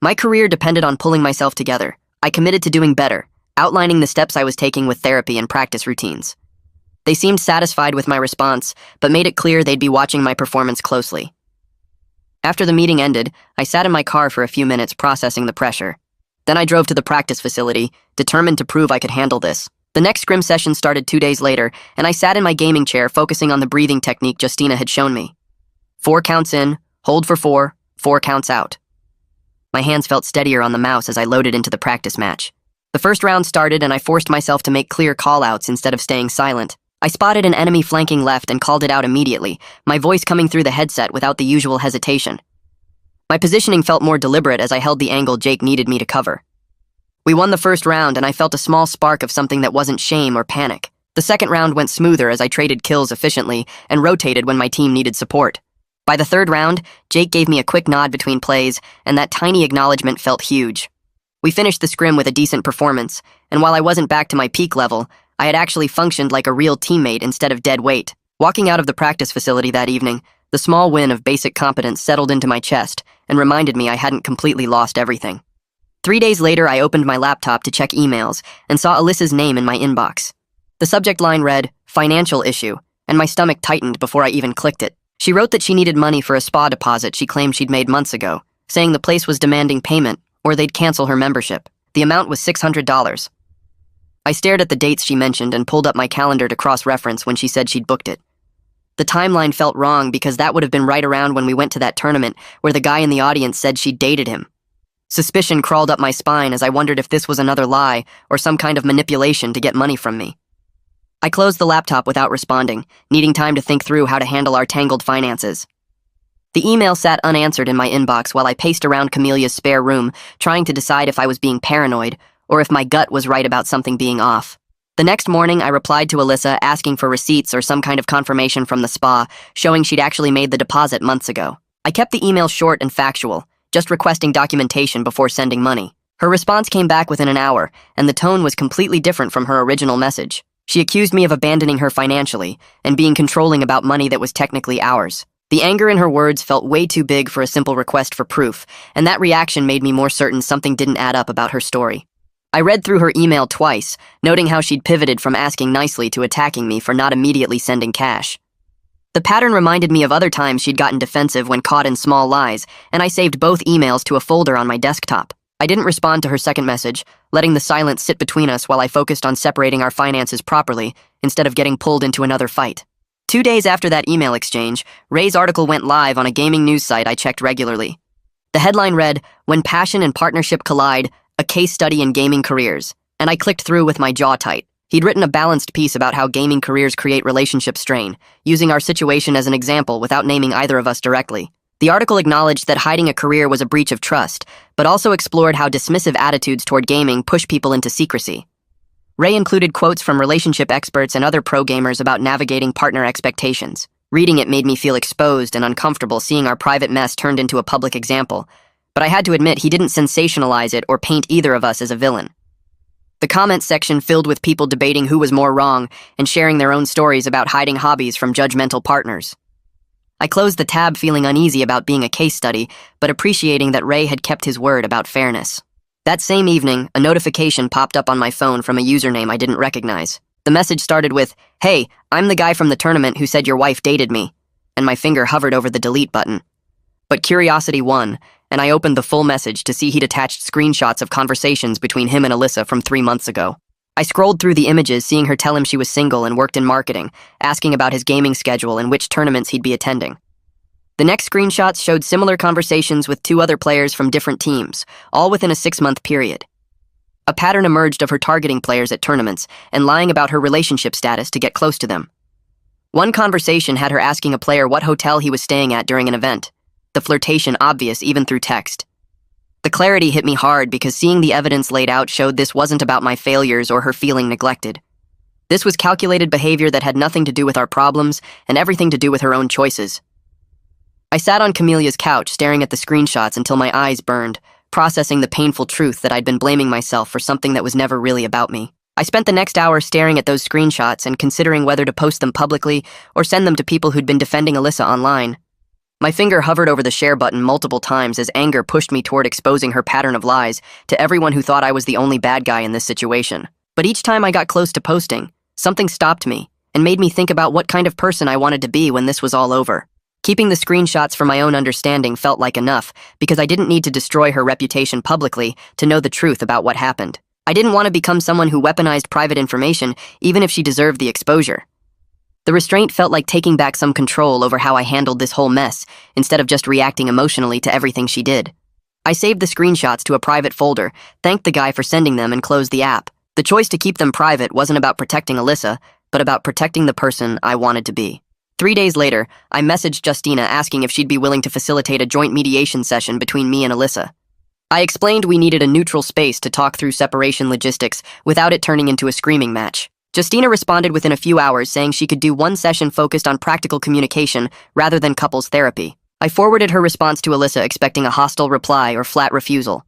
My career depended on pulling myself together. I committed to doing better, outlining the steps I was taking with therapy and practice routines. They seemed satisfied with my response, but made it clear they'd be watching my performance closely. After the meeting ended, I sat in my car for a few minutes processing the pressure. Then I drove to the practice facility, determined to prove I could handle this. The next scrim session started 2 days later, and I sat in my gaming chair focusing on the breathing technique Justina had shown me. 4 counts in, hold for 4, 4 counts out. My hands felt steadier on the mouse as I loaded into the practice match. The first round started and I forced myself to make clear call-outs instead of staying silent. I spotted an enemy flanking left and called it out immediately, my voice coming through the headset without the usual hesitation. My positioning felt more deliberate as I held the angle Jake needed me to cover. We won the first round and I felt a small spark of something that wasn't shame or panic. The second round went smoother as I traded kills efficiently and rotated when my team needed support. By the third round, Jake gave me a quick nod between plays, and that tiny acknowledgement felt huge. We finished the scrim with a decent performance, and while I wasn't back to my peak level, I had actually functioned like a real teammate instead of dead weight. Walking out of the practice facility that evening, the small win of basic competence settled into my chest and reminded me I hadn't completely lost everything. 3 days later, I opened my laptop to check emails and saw Alyssa's name in my inbox. The subject line read, "Financial issue," and my stomach tightened before I even clicked it. She wrote that she needed money for a spa deposit she claimed she'd made months ago, saying the place was demanding payment or they'd cancel her membership. The amount was $600. I stared at the dates she mentioned and pulled up my calendar to cross-reference when she said she'd booked it. The timeline felt wrong because that would have been right around when we went to that tournament where the guy in the audience said she'd dated him. Suspicion crawled up my spine as I wondered if this was another lie or some kind of manipulation to get money from me. I closed the laptop without responding, needing time to think through how to handle our tangled finances. The email sat unanswered in my inbox while I paced around Camelia's spare room, trying to decide if I was being paranoid or if my gut was right about something being off. The next morning, I replied to Alyssa asking for receipts or some kind of confirmation from the spa, showing she'd actually made the deposit months ago. I kept the email short and factual, just requesting documentation before sending money. Her response came back within an hour, and the tone was completely different from her original message. She accused me of abandoning her financially and being controlling about money that was technically ours. The anger in her words felt way too big for a simple request for proof, and that reaction made me more certain something didn't add up about her story. I read through her email twice, noting how she'd pivoted from asking nicely to attacking me for not immediately sending cash. The pattern reminded me of other times she'd gotten defensive when caught in small lies, and I saved both emails to a folder on my desktop. I didn't respond to her second message, letting the silence sit between us while I focused on separating our finances properly instead of getting pulled into another fight. 2 days after that email exchange, Ray's article went live on a gaming news site I checked regularly. The headline read, "When Passion and Partnership Collide, a Case Study in Gaming Careers," and I clicked through with my jaw tight. He'd written a balanced piece about how gaming careers create relationship strain, using our situation as an example without naming either of us directly. The article acknowledged that hiding a career was a breach of trust, but also explored how dismissive attitudes toward gaming push people into secrecy. Ray included quotes from relationship experts and other pro gamers about navigating partner expectations. Reading it made me feel exposed and uncomfortable seeing our private mess turned into a public example, but I had to admit he didn't sensationalize it or paint either of us as a villain. The comments section filled with people debating who was more wrong and sharing their own stories about hiding hobbies from judgmental partners. I closed the tab feeling uneasy about being a case study, but appreciating that Ray had kept his word about fairness. That same evening, a notification popped up on my phone from a username I didn't recognize. The message started with, "Hey, I'm the guy from the tournament who said your wife dated me," and my finger hovered over the delete button. But curiosity won, and I opened the full message to see he'd attached screenshots of conversations between him and Alyssa from 3 months ago. I scrolled through the images, seeing her tell him she was single and worked in marketing, asking about his gaming schedule and which tournaments he'd be attending. The next screenshots showed similar conversations with 2 other players from different teams, all within a 6-month period. A pattern emerged of her targeting players at tournaments and lying about her relationship status to get close to them. One conversation had her asking a player what hotel he was staying at during an event, the flirtation obvious even through text. The clarity hit me hard because seeing the evidence laid out showed this wasn't about my failures or her feeling neglected. This was calculated behavior that had nothing to do with our problems and everything to do with her own choices. I sat on Camelia's couch staring at the screenshots until my eyes burned, processing the painful truth that I'd been blaming myself for something that was never really about me. I spent the next hour staring at those screenshots and considering whether to post them publicly or send them to people who'd been defending Alyssa online. My finger hovered over the share button multiple times as anger pushed me toward exposing her pattern of lies to everyone who thought I was the only bad guy in this situation. But each time I got close to posting, something stopped me and made me think about what kind of person I wanted to be when this was all over. Keeping the screenshots for my own understanding felt like enough because I didn't need to destroy her reputation publicly to know the truth about what happened. I didn't want to become someone who weaponized private information even if she deserved the exposure. The restraint felt like taking back some control over how I handled this whole mess instead of just reacting emotionally to everything she did. I saved the screenshots to a private folder, thanked the guy for sending them, and closed the app. The choice to keep them private wasn't about protecting Alyssa, but about protecting the person I wanted to be. 3 days later, I messaged Justina asking if she'd be willing to facilitate a joint mediation session between me and Alyssa. I explained we needed a neutral space to talk through separation logistics without it turning into a screaming match. Justina responded within a few hours saying she could do one session focused on practical communication rather than couples therapy. I forwarded her response to Alyssa expecting a hostile reply or flat refusal.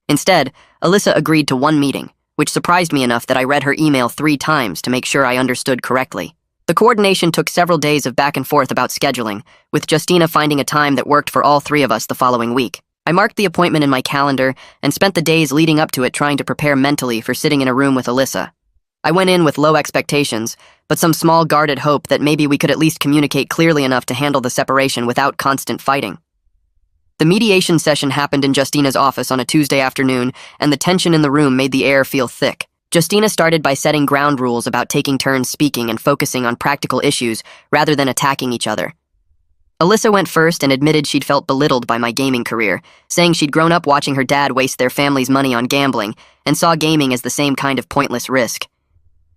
Instead, Alyssa agreed to one meeting, which surprised me enough that I read her email 3 times to make sure I understood correctly. The coordination took several days of back and forth about scheduling, with Justina finding a time that worked for all 3 of us the following week. I marked the appointment in my calendar and spent the days leading up to it trying to prepare mentally for sitting in a room with Alyssa. I went in with low expectations, but some small guarded hope that maybe we could at least communicate clearly enough to handle the separation without constant fighting. The mediation session happened in Justina's office on a Tuesday afternoon, and the tension in the room made the air feel thick. Justina started by setting ground rules about taking turns speaking and focusing on practical issues rather than attacking each other. Alyssa went first and admitted she'd felt belittled by my gaming career, saying she'd grown up watching her dad waste their family's money on gambling and saw gaming as the same kind of pointless risk.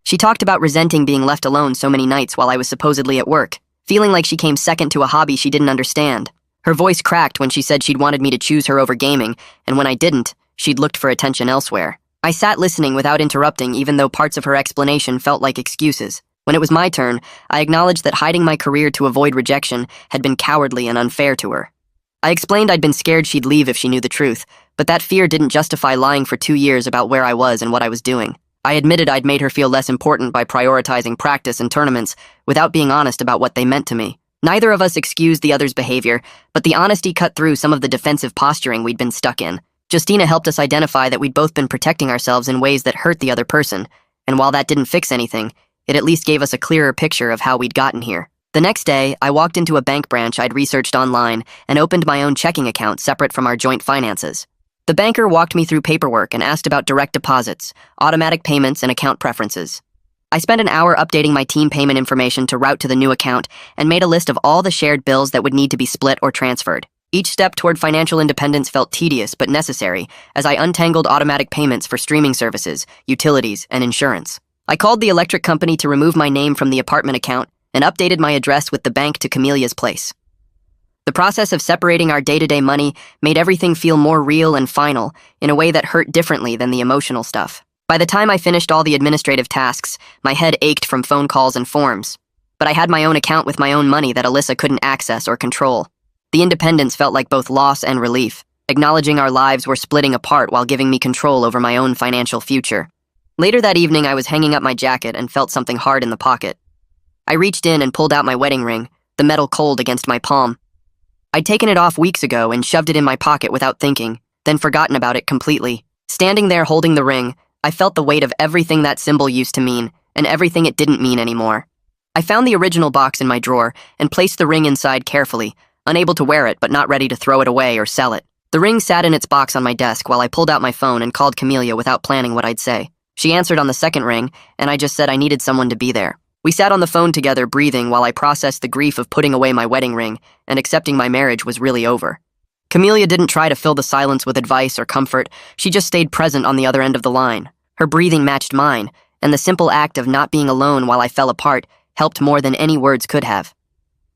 She talked about resenting being left alone so many nights while I was supposedly at work, feeling like she came second to a hobby she didn't understand. Her voice cracked when she said she'd wanted me to choose her over gaming, and when I didn't, she'd looked for attention elsewhere. I sat listening without interrupting, even though parts of her explanation felt like excuses. When it was my turn, I acknowledged that hiding my career to avoid rejection had been cowardly and unfair to her. I explained I'd been scared she'd leave if she knew the truth, but that fear didn't justify lying for 2 years about where I was and what I was doing. I admitted I'd made her feel less important by prioritizing practice and tournaments without being honest about what they meant to me. Neither of us excused the other's behavior, but the honesty cut through some of the defensive posturing we'd been stuck in. Justina helped us identify that we'd both been protecting ourselves in ways that hurt the other person, and while that didn't fix anything, it at least gave us a clearer picture of how we'd gotten here. The next day, I walked into a bank branch I'd researched online and opened my own checking account separate from our joint finances. The banker walked me through paperwork and asked about direct deposits, automatic payments, and account preferences. I spent an hour updating my team payment information to route to the new account and made a list of all the shared bills that would need to be split or transferred. Each step toward financial independence felt tedious but necessary as I untangled automatic payments for streaming services, utilities, and insurance. I called the electric company to remove my name from the apartment account and updated my address with the bank to Camelia's place. The process of separating our day-to-day money made everything feel more real and final in a way that hurt differently than the emotional stuff. By the time I finished all the administrative tasks, my head ached from phone calls and forms. But I had my own account with my own money that Alyssa couldn't access or control. The independence felt like both loss and relief, acknowledging our lives were splitting apart while giving me control over my own financial future. Later that evening, I was hanging up my jacket and felt something hard in the pocket. I reached in and pulled out my wedding ring, the metal cold against my palm. I'd taken it off weeks ago and shoved it in my pocket without thinking, then forgotten about it completely. Standing there holding the ring, I felt the weight of everything that symbol used to mean, and everything it didn't mean anymore. I found the original box in my drawer and placed the ring inside carefully, unable to wear it but not ready to throw it away or sell it. The ring sat in its box on my desk while I pulled out my phone and called Camelia without planning what I'd say. She answered on the second ring, and I just said I needed someone to be there. We sat on the phone together, breathing while I processed the grief of putting away my wedding ring and accepting my marriage was really over. Camelia didn't try to fill the silence with advice or comfort. She just stayed present on the other end of the line. Her breathing matched mine, and the simple act of not being alone while I fell apart helped more than any words could have.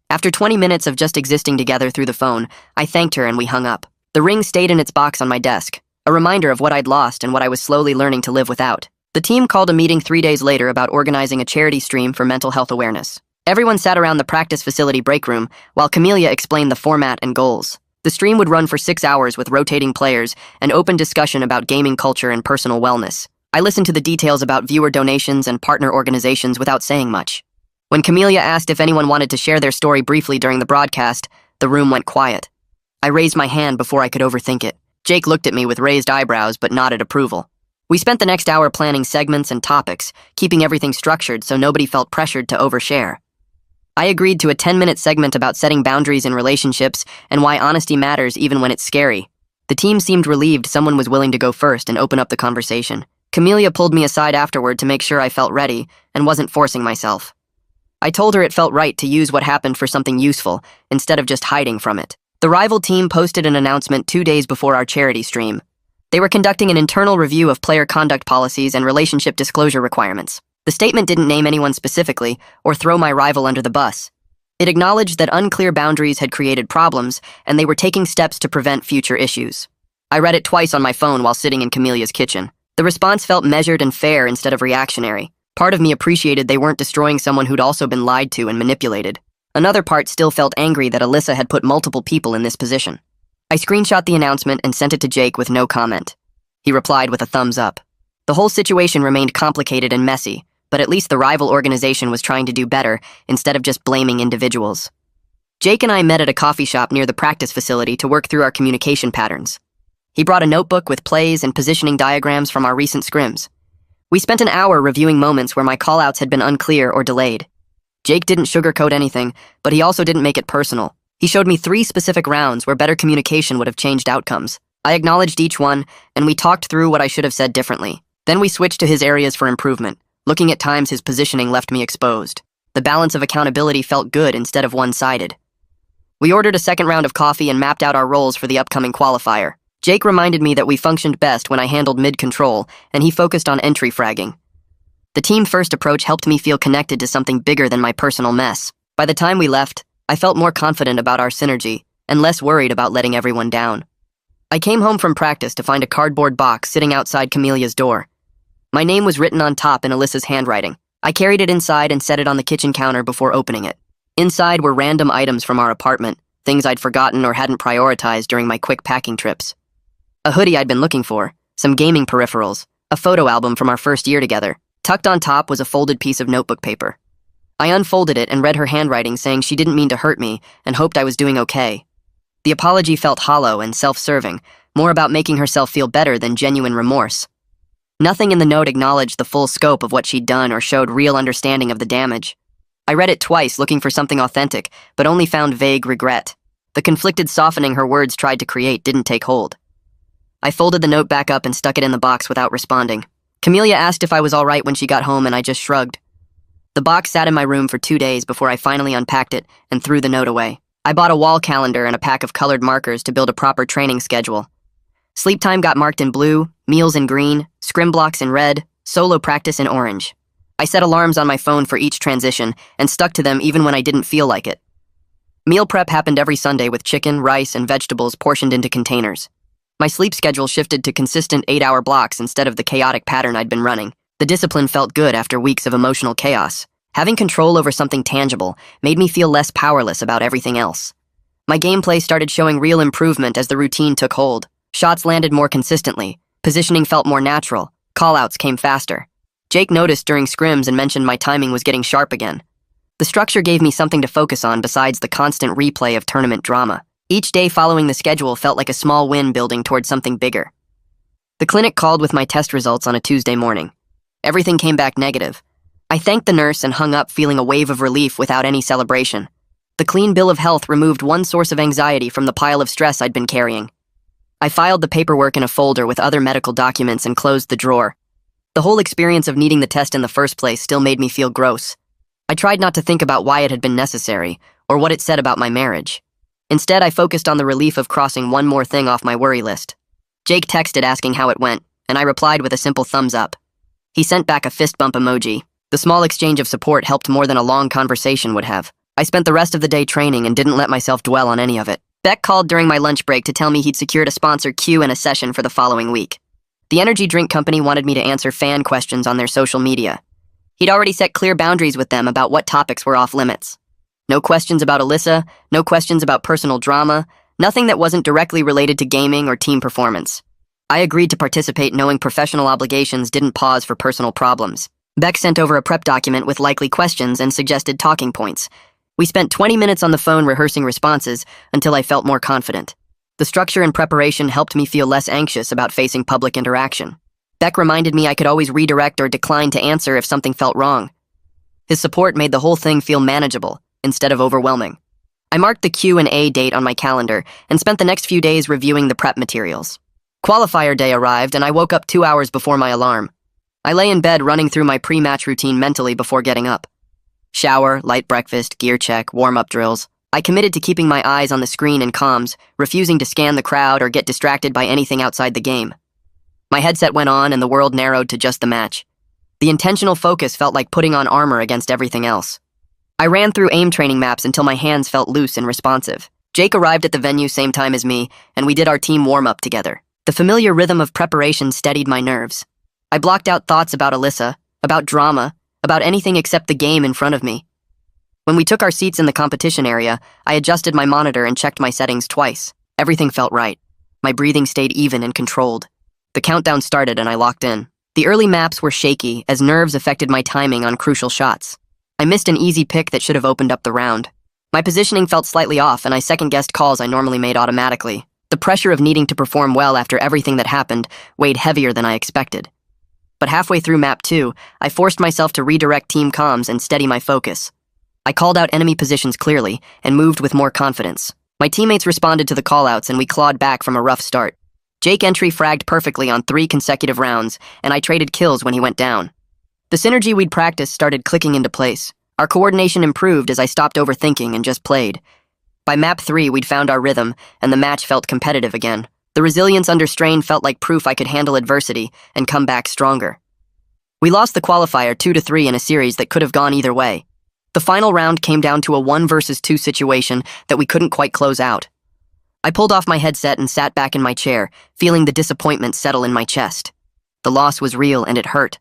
After 20 minutes of just existing together through the phone, I thanked her and we hung up. The ring stayed in its box on my desk, a reminder of what I'd lost and what I was slowly learning to live without. The team called a meeting 3 days later about organizing a charity stream for mental health awareness. Everyone sat around the practice facility break room while Camelia explained the format and goals. The stream would run for 6 hours with rotating players and open discussion about gaming culture and personal wellness. I listened to the details about viewer donations and partner organizations without saying much. When Camelia asked if anyone wanted to share their story briefly during the broadcast, the room went quiet. I raised my hand before I could overthink it. Jake looked at me with raised eyebrows but nodded approval. We spent the next hour planning segments and topics, keeping everything structured so nobody felt pressured to overshare. I agreed to a 10-minute segment about setting boundaries in relationships and why honesty matters even when it's scary. The team seemed relieved someone was willing to go first and open up the conversation. Camelia pulled me aside afterward to make sure I felt ready and wasn't forcing myself. I told her it felt right to use what happened for something useful instead of just hiding from it. The rival team posted an announcement 2 days before our charity stream. They were conducting an internal review of player conduct policies and relationship disclosure requirements. The statement didn't name anyone specifically or throw my rival under the bus. It acknowledged that unclear boundaries had created problems and they were taking steps to prevent future issues. I read it twice on my phone while sitting in Camelia's kitchen. The response felt measured and fair instead of reactionary. Part of me appreciated they weren't destroying someone who'd also been lied to and manipulated. Another part still felt angry that Alyssa had put multiple people in this position. I screenshot the announcement and sent it to Jake with no comment. He replied with a thumbs up. The whole situation remained complicated and messy, but at least the rival organization was trying to do better instead of just blaming individuals. Jake and I met at a coffee shop near the practice facility to work through our communication patterns. He brought a notebook with plays and positioning diagrams from our recent scrims. We spent an hour reviewing moments where my callouts had been unclear or delayed. Jake didn't sugarcoat anything, but he also didn't make it personal. He showed me 3 specific rounds where better communication would have changed outcomes. I acknowledged each one, and we talked through what I should have said differently. Then we switched to his areas for improvement. Looking at times his positioning left me exposed. The balance of accountability felt good instead of one-sided. We ordered a second round of coffee and mapped out our roles for the upcoming qualifier. Jake reminded me that we functioned best when I handled mid-control, and he focused on entry fragging. The team-first approach helped me feel connected to something bigger than my personal mess. By the time we left, I felt more confident about our synergy and less worried about letting everyone down. I came home from practice to find a cardboard box sitting outside Camelia's door. My name was written on top in Alyssa's handwriting. I carried it inside and set it on the kitchen counter before opening it. Inside were random items from our apartment, things I'd forgotten or hadn't prioritized during my quick packing trips. A hoodie I'd been looking for, some gaming peripherals, a photo album from our first year together. Tucked on top was a folded piece of notebook paper. I unfolded it and read her handwriting saying she didn't mean to hurt me and hoped I was doing okay. The apology felt hollow and self-serving, more about making herself feel better than genuine remorse. Nothing in the note acknowledged the full scope of what she'd done or showed real understanding of the damage. I read it twice looking for something authentic, but only found vague regret. The conflicted softening her words tried to create didn't take hold. I folded the note back up and stuck it in the box without responding. Camelia asked if I was all right when she got home, and I just shrugged. The box sat in my room for 2 days before I finally unpacked it and threw the note away. I bought a wall calendar and a pack of colored markers to build a proper training schedule. Sleep time got marked in blue, meals in green, scrim blocks in red, solo practice in orange. I set alarms on my phone for each transition and stuck to them even when I didn't feel like it. Meal prep happened every Sunday with chicken, rice, and vegetables portioned into containers. My sleep schedule shifted to consistent 8-hour blocks instead of the chaotic pattern I'd been running. The discipline felt good after weeks of emotional chaos. Having control over something tangible made me feel less powerless about everything else. My gameplay started showing real improvement as the routine took hold. Shots landed more consistently, positioning felt more natural, callouts came faster. Jake noticed during scrims and mentioned my timing was getting sharp again. The structure gave me something to focus on besides the constant replay of tournament drama. Each day following the schedule felt like a small win building towards something bigger. The clinic called with my test results on a Tuesday morning. Everything came back negative. I thanked the nurse and hung up feeling a wave of relief without any celebration. The clean bill of health removed one source of anxiety from the pile of stress I'd been carrying. I filed the paperwork in a folder with other medical documents and closed the drawer. The whole experience of needing the test in the first place still made me feel gross. I tried not to think about why it had been necessary or what it said about my marriage. Instead, I focused on the relief of crossing one more thing off my worry list. Jake texted asking how it went, and I replied with a simple thumbs up. He sent back a fist bump emoji. The small exchange of support helped more than a long conversation would have. I spent the rest of the day training and didn't let myself dwell on any of it. Beck called during my lunch break to tell me he'd secured a sponsor queue and a session for the following week. The energy drink company wanted me to answer fan questions on their social media. He'd already set clear boundaries with them about what topics were off limits. No questions about Alyssa, no questions about personal drama, nothing that wasn't directly related to gaming or team performance. I agreed to participate knowing professional obligations didn't pause for personal problems. Beck sent over a prep document with likely questions and suggested talking points. We spent 20 minutes on the phone rehearsing responses until I felt more confident. The structure and preparation helped me feel less anxious about facing public interaction. Beck reminded me I could always redirect or decline to answer if something felt wrong. His support made the whole thing feel manageable instead of overwhelming. I marked the Q&A date on my calendar and spent the next few days reviewing the prep materials. Qualifier day arrived and I woke up 2 hours before my alarm. I lay in bed running through my pre-match routine mentally before getting up. Shower, light breakfast, gear check, warm-up drills. I committed to keeping my eyes on the screen and comms, refusing to scan the crowd or get distracted by anything outside the game. My headset went on and the world narrowed to just the match. The intentional focus felt like putting on armor against everything else. I ran through aim training maps until my hands felt loose and responsive. Jake arrived at the venue same time as me, and we did our team warm-up together. The familiar rhythm of preparation steadied my nerves. I blocked out thoughts about Alyssa, about drama, about anything except the game in front of me. When we took our seats in the competition area, I adjusted my monitor and checked my settings twice. Everything felt right. My breathing stayed even and controlled. The countdown started and I locked in. The early maps were shaky as nerves affected my timing on crucial shots. I missed an easy pick that should have opened up the round. My positioning felt slightly off and I second-guessed calls I normally made automatically. The pressure of needing to perform well after everything that happened weighed heavier than I expected. but halfway through map 2, I forced myself to redirect team comms and steady my focus. I called out enemy positions clearly and moved with more confidence. My teammates responded to the callouts and we clawed back from a rough start. Jake Entry fragged perfectly on 3 consecutive rounds, and I traded kills when he went down. The synergy we'd practiced started clicking into place. Our coordination improved as I stopped overthinking and just played. By map 3, we'd found our rhythm, and the match felt competitive again. The resilience under strain felt like proof I could handle adversity and come back stronger. We lost the qualifier 2-3 in a series that could have gone either way. The final round came down to a 1 versus 2 situation that we couldn't quite close out. I pulled off my headset and sat back in my chair, feeling the disappointment settle in my chest. The loss was real and it hurt.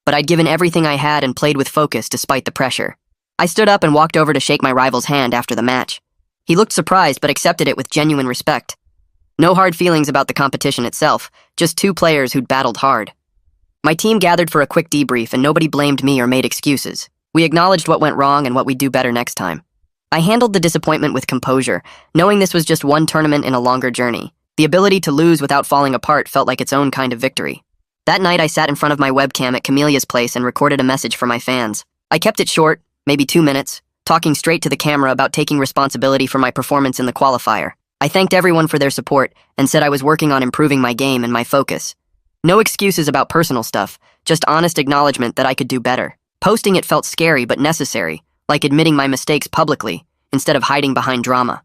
But I'd given everything I had and played with focus despite the pressure. I stood up and walked over to shake my rival's hand after the match. He looked surprised but accepted it with genuine respect. No hard feelings about the competition itself, just 2 players who'd battled hard. My team gathered for a quick debrief and nobody blamed me or made excuses. We acknowledged what went wrong and what we'd do better next time. I handled the disappointment with composure, knowing this was just one tournament in a longer journey. The ability to lose without falling apart felt like its own kind of victory. That night I sat in front of my webcam at Camelia's place and recorded a message for my fans. I kept it short, maybe 2 minutes, talking straight to the camera about taking responsibility for my performance in the qualifier. I thanked everyone for their support and said I was working on improving my game and my focus. No excuses about personal stuff, just honest acknowledgement that I could do better. Posting it felt scary but necessary, like admitting my mistakes publicly, instead of hiding behind drama.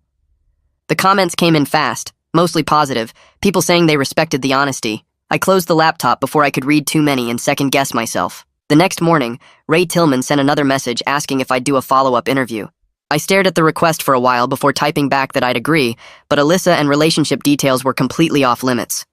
The comments came in fast, mostly positive, people saying they respected the honesty. I closed the laptop before I could read too many and second-guess myself. The next morning, Ray Tillman sent another message asking if I'd do a follow-up interview. I stared at the request for a while before typing back that I'd agree, but Alyssa and relationship details were completely off-limits.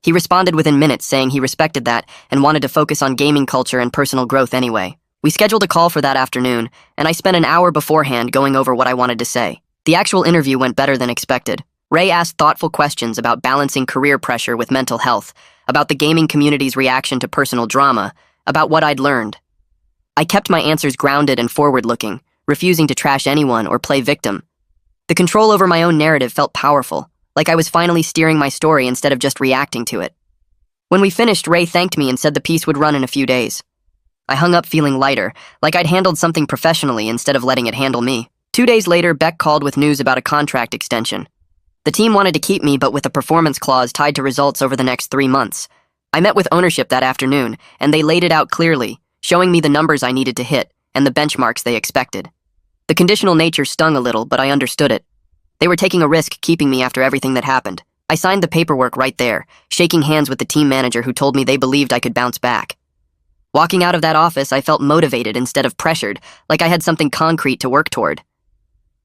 He responded within minutes saying he respected that and wanted to focus on gaming culture and personal growth anyway. We scheduled a call for that afternoon, and I spent an hour beforehand going over what I wanted to say. The actual interview went better than expected. Ray asked thoughtful questions about balancing career pressure with mental health, about the gaming community's reaction to personal drama, about what I'd learned. I kept my answers grounded and forward-looking, refusing to trash anyone or play victim. The control over my own narrative felt powerful, like I was finally steering my story instead of just reacting to it. When we finished, Ray thanked me and said the piece would run in a few days. I hung up feeling lighter, like I'd handled something professionally instead of letting it handle me. 2 days later, Beck called with news about a contract extension. The team wanted to keep me, but with a performance clause tied to results over the next 3 months. I met with ownership that afternoon, and they laid it out clearly, showing me the numbers I needed to hit and the benchmarks they expected. The conditional nature stung a little, but I understood it. They were taking a risk keeping me after everything that happened. I signed the paperwork right there, shaking hands with the team manager who told me they believed I could bounce back. Walking out of that office, I felt motivated instead of pressured, like I had something concrete to work toward.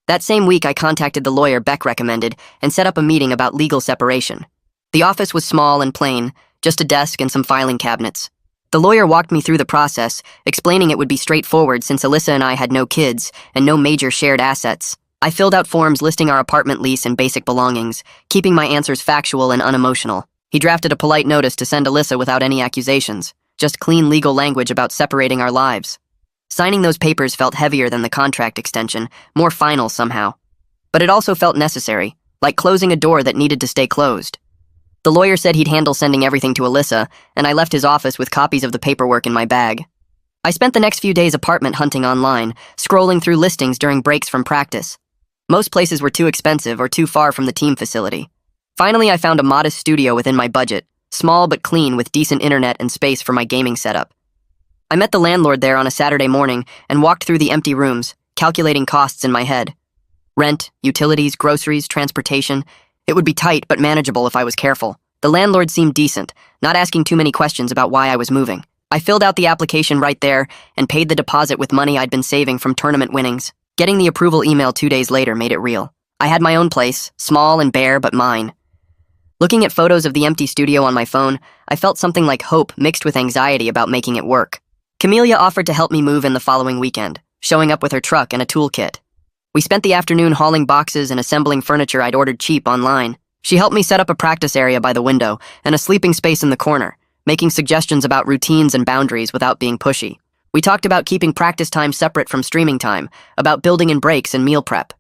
That same week, I contacted the lawyer Beck recommended and set up a meeting about legal separation. The office was small and plain, just a desk and some filing cabinets. The lawyer walked me through the process, explaining it would be straightforward since Alyssa and I had no kids and no major shared assets. I filled out forms listing our apartment lease and basic belongings, keeping my answers factual and unemotional. He drafted a polite notice to send Alyssa without any accusations, just clean legal language about separating our lives. Signing those papers felt heavier than the contract extension, more final somehow. But it also felt necessary, like closing a door that needed to stay closed. The lawyer said he'd handle sending everything to Alyssa, and I left his office with copies of the paperwork in my bag. I spent the next few days apartment hunting online, scrolling through listings during breaks from practice. Most places were too expensive or too far from the team facility. Finally, I found a modest studio within my budget, small but clean with decent internet and space for my gaming setup. I met the landlord there on a Saturday morning and walked through the empty rooms, calculating costs in my head. Rent, utilities, groceries, transportation. It would be tight but manageable if I was careful. The landlord seemed decent, not asking too many questions about why I was moving. I filled out the application right there and paid the deposit with money I'd been saving from tournament winnings. Getting the approval email 2 days later made it real. I had my own place, small and bare but mine. Looking at photos of the empty studio on my phone, I felt something like hope mixed with anxiety about making it work. Camelia offered to help me move in the following weekend, showing up with her truck and a toolkit. We spent the afternoon hauling boxes and assembling furniture I'd ordered cheap online. She helped me set up a practice area by the window and a sleeping space in the corner, making suggestions about routines and boundaries without being pushy. We talked about keeping practice time separate from streaming time, about building in breaks and meal prep.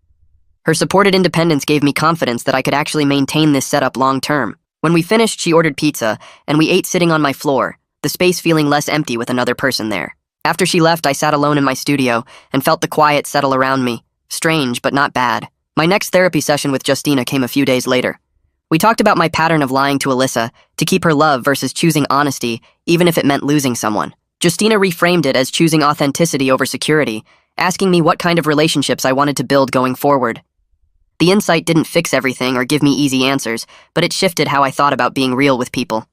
Her supported independence gave me confidence that I could actually maintain this setup long term. When we finished, she ordered pizza, and we ate sitting on my floor, the space feeling less empty with another person there. After she left, I sat alone in my studio and felt the quiet settle around me. Strange, but not bad. My next therapy session with Justina came a few days later. We talked about my pattern of lying to Alyssa to keep her love versus choosing honesty, even if it meant losing someone. Justina reframed it as choosing authenticity over security, asking me what kind of relationships I wanted to build going forward. The insight didn't fix everything or give me easy answers, but it shifted how I thought about being real with people.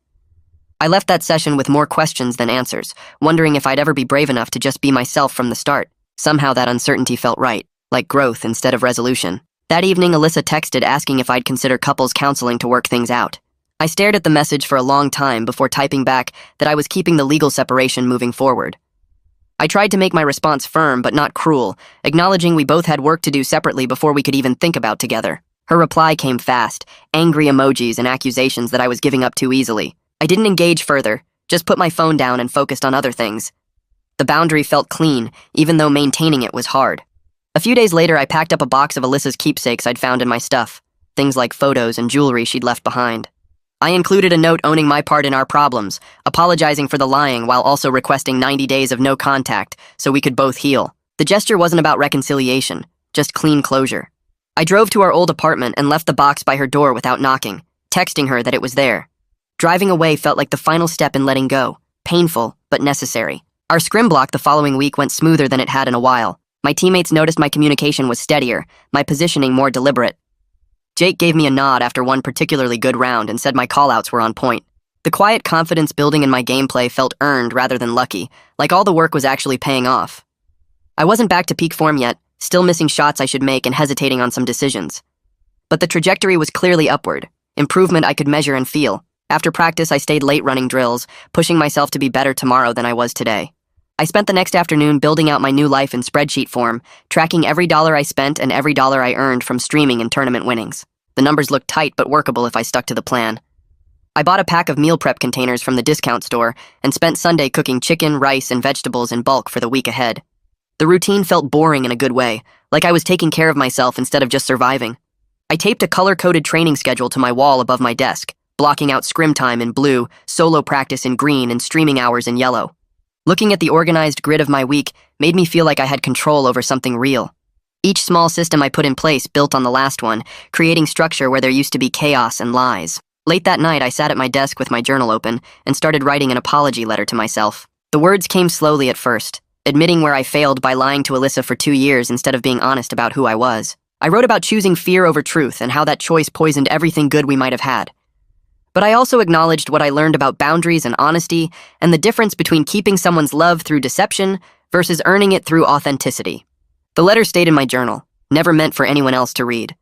I left that session with more questions than answers, wondering if I'd ever be brave enough to just be myself from the start. Somehow that uncertainty felt right, like growth instead of resolution. That evening, Alyssa texted asking if I'd consider couples counseling to work things out. I stared at the message for a long time before typing back that I was keeping the legal separation moving forward. I tried to make my response firm but not cruel, acknowledging we both had work to do separately before we could even think about together. Her reply came fast, angry emojis and accusations that I was giving up too easily. I didn't engage further, just put my phone down and focused on other things. The boundary felt clean, even though maintaining it was hard. A few days later, I packed up a box of Alyssa's keepsakes I'd found in my stuff, things like photos and jewelry she'd left behind. I included a note owning my part in our problems, apologizing for the lying while also requesting 90 days of no contact so we could both heal. The gesture wasn't about reconciliation, just clean closure. I drove to our old apartment and left the box by her door without knocking, texting her that it was there. Driving away felt like the final step in letting go, painful but necessary. Our scrim block the following week went smoother than it had in a while. My teammates noticed my communication was steadier, my positioning more deliberate. Jake gave me a nod after one particularly good round and said my callouts were on point. The quiet confidence building in my gameplay felt earned rather than lucky, like all the work was actually paying off. I wasn't back to peak form yet, still missing shots I should make and hesitating on some decisions. But the trajectory was clearly upward, improvement I could measure and feel. After practice, I stayed late running drills, pushing myself to be better tomorrow than I was today. I spent the next afternoon building out my new life in spreadsheet form, tracking every dollar I spent and every dollar I earned from streaming and tournament winnings. The numbers looked tight but workable if I stuck to the plan. I bought a pack of meal prep containers from the discount store and spent Sunday cooking chicken, rice, and vegetables in bulk for the week ahead. The routine felt boring in a good way, like I was taking care of myself instead of just surviving. I taped a color-coded training schedule to my wall above my desk, blocking out scrim time in blue, solo practice in green, and streaming hours in yellow. Looking at the organized grid of my week made me feel like I had control over something real. Each small system I put in place built on the last one, creating structure where there used to be chaos and lies. Late that night, I sat at my desk with my journal open and started writing an apology letter to myself. The words came slowly at first, admitting where I failed by lying to Alyssa for 2 years instead of being honest about who I was. I wrote about choosing fear over truth and how that choice poisoned everything good we might have had. But I also acknowledged what I learned about boundaries and honesty and the difference between keeping someone's love through deception versus earning it through authenticity. The letter stayed in my journal, never meant for anyone else to read.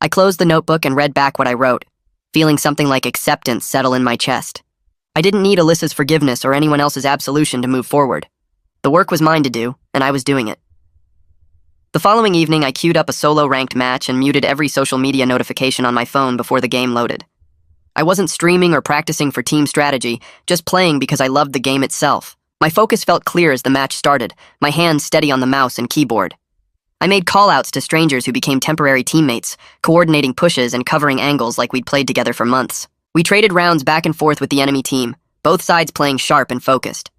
I closed the notebook and read back what I wrote, feeling something like acceptance settle in my chest. I didn't need Alyssa's forgiveness or anyone else's absolution to move forward. The work was mine to do, and I was doing it. The following evening, I queued up a solo ranked match and muted every social media notification on my phone before the game loaded. I wasn't streaming or practicing for team strategy, just playing because I loved the game itself. My focus felt clear as the match started, my hands steady on the mouse and keyboard. I made call-outs to strangers who became temporary teammates, coordinating pushes and covering angles like we'd played together for months. We traded rounds back and forth with the enemy team, both sides playing sharp and focused.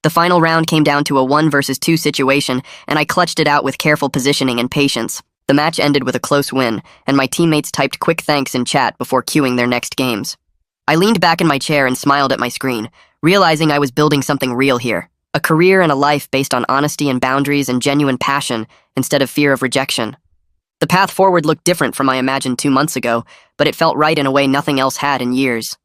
The final round came down to a 1 versus 2 situation, and I clutched it out with careful positioning and patience. The match ended with a close win, and my teammates typed quick thanks in chat before queuing their next games. I leaned back in my chair and smiled at my screen, realizing I was building something real here. A career and a life based on honesty and boundaries and genuine passion instead of fear of rejection. The path forward looked different from I imagined 2 months ago, but it felt right in a way nothing else had in years.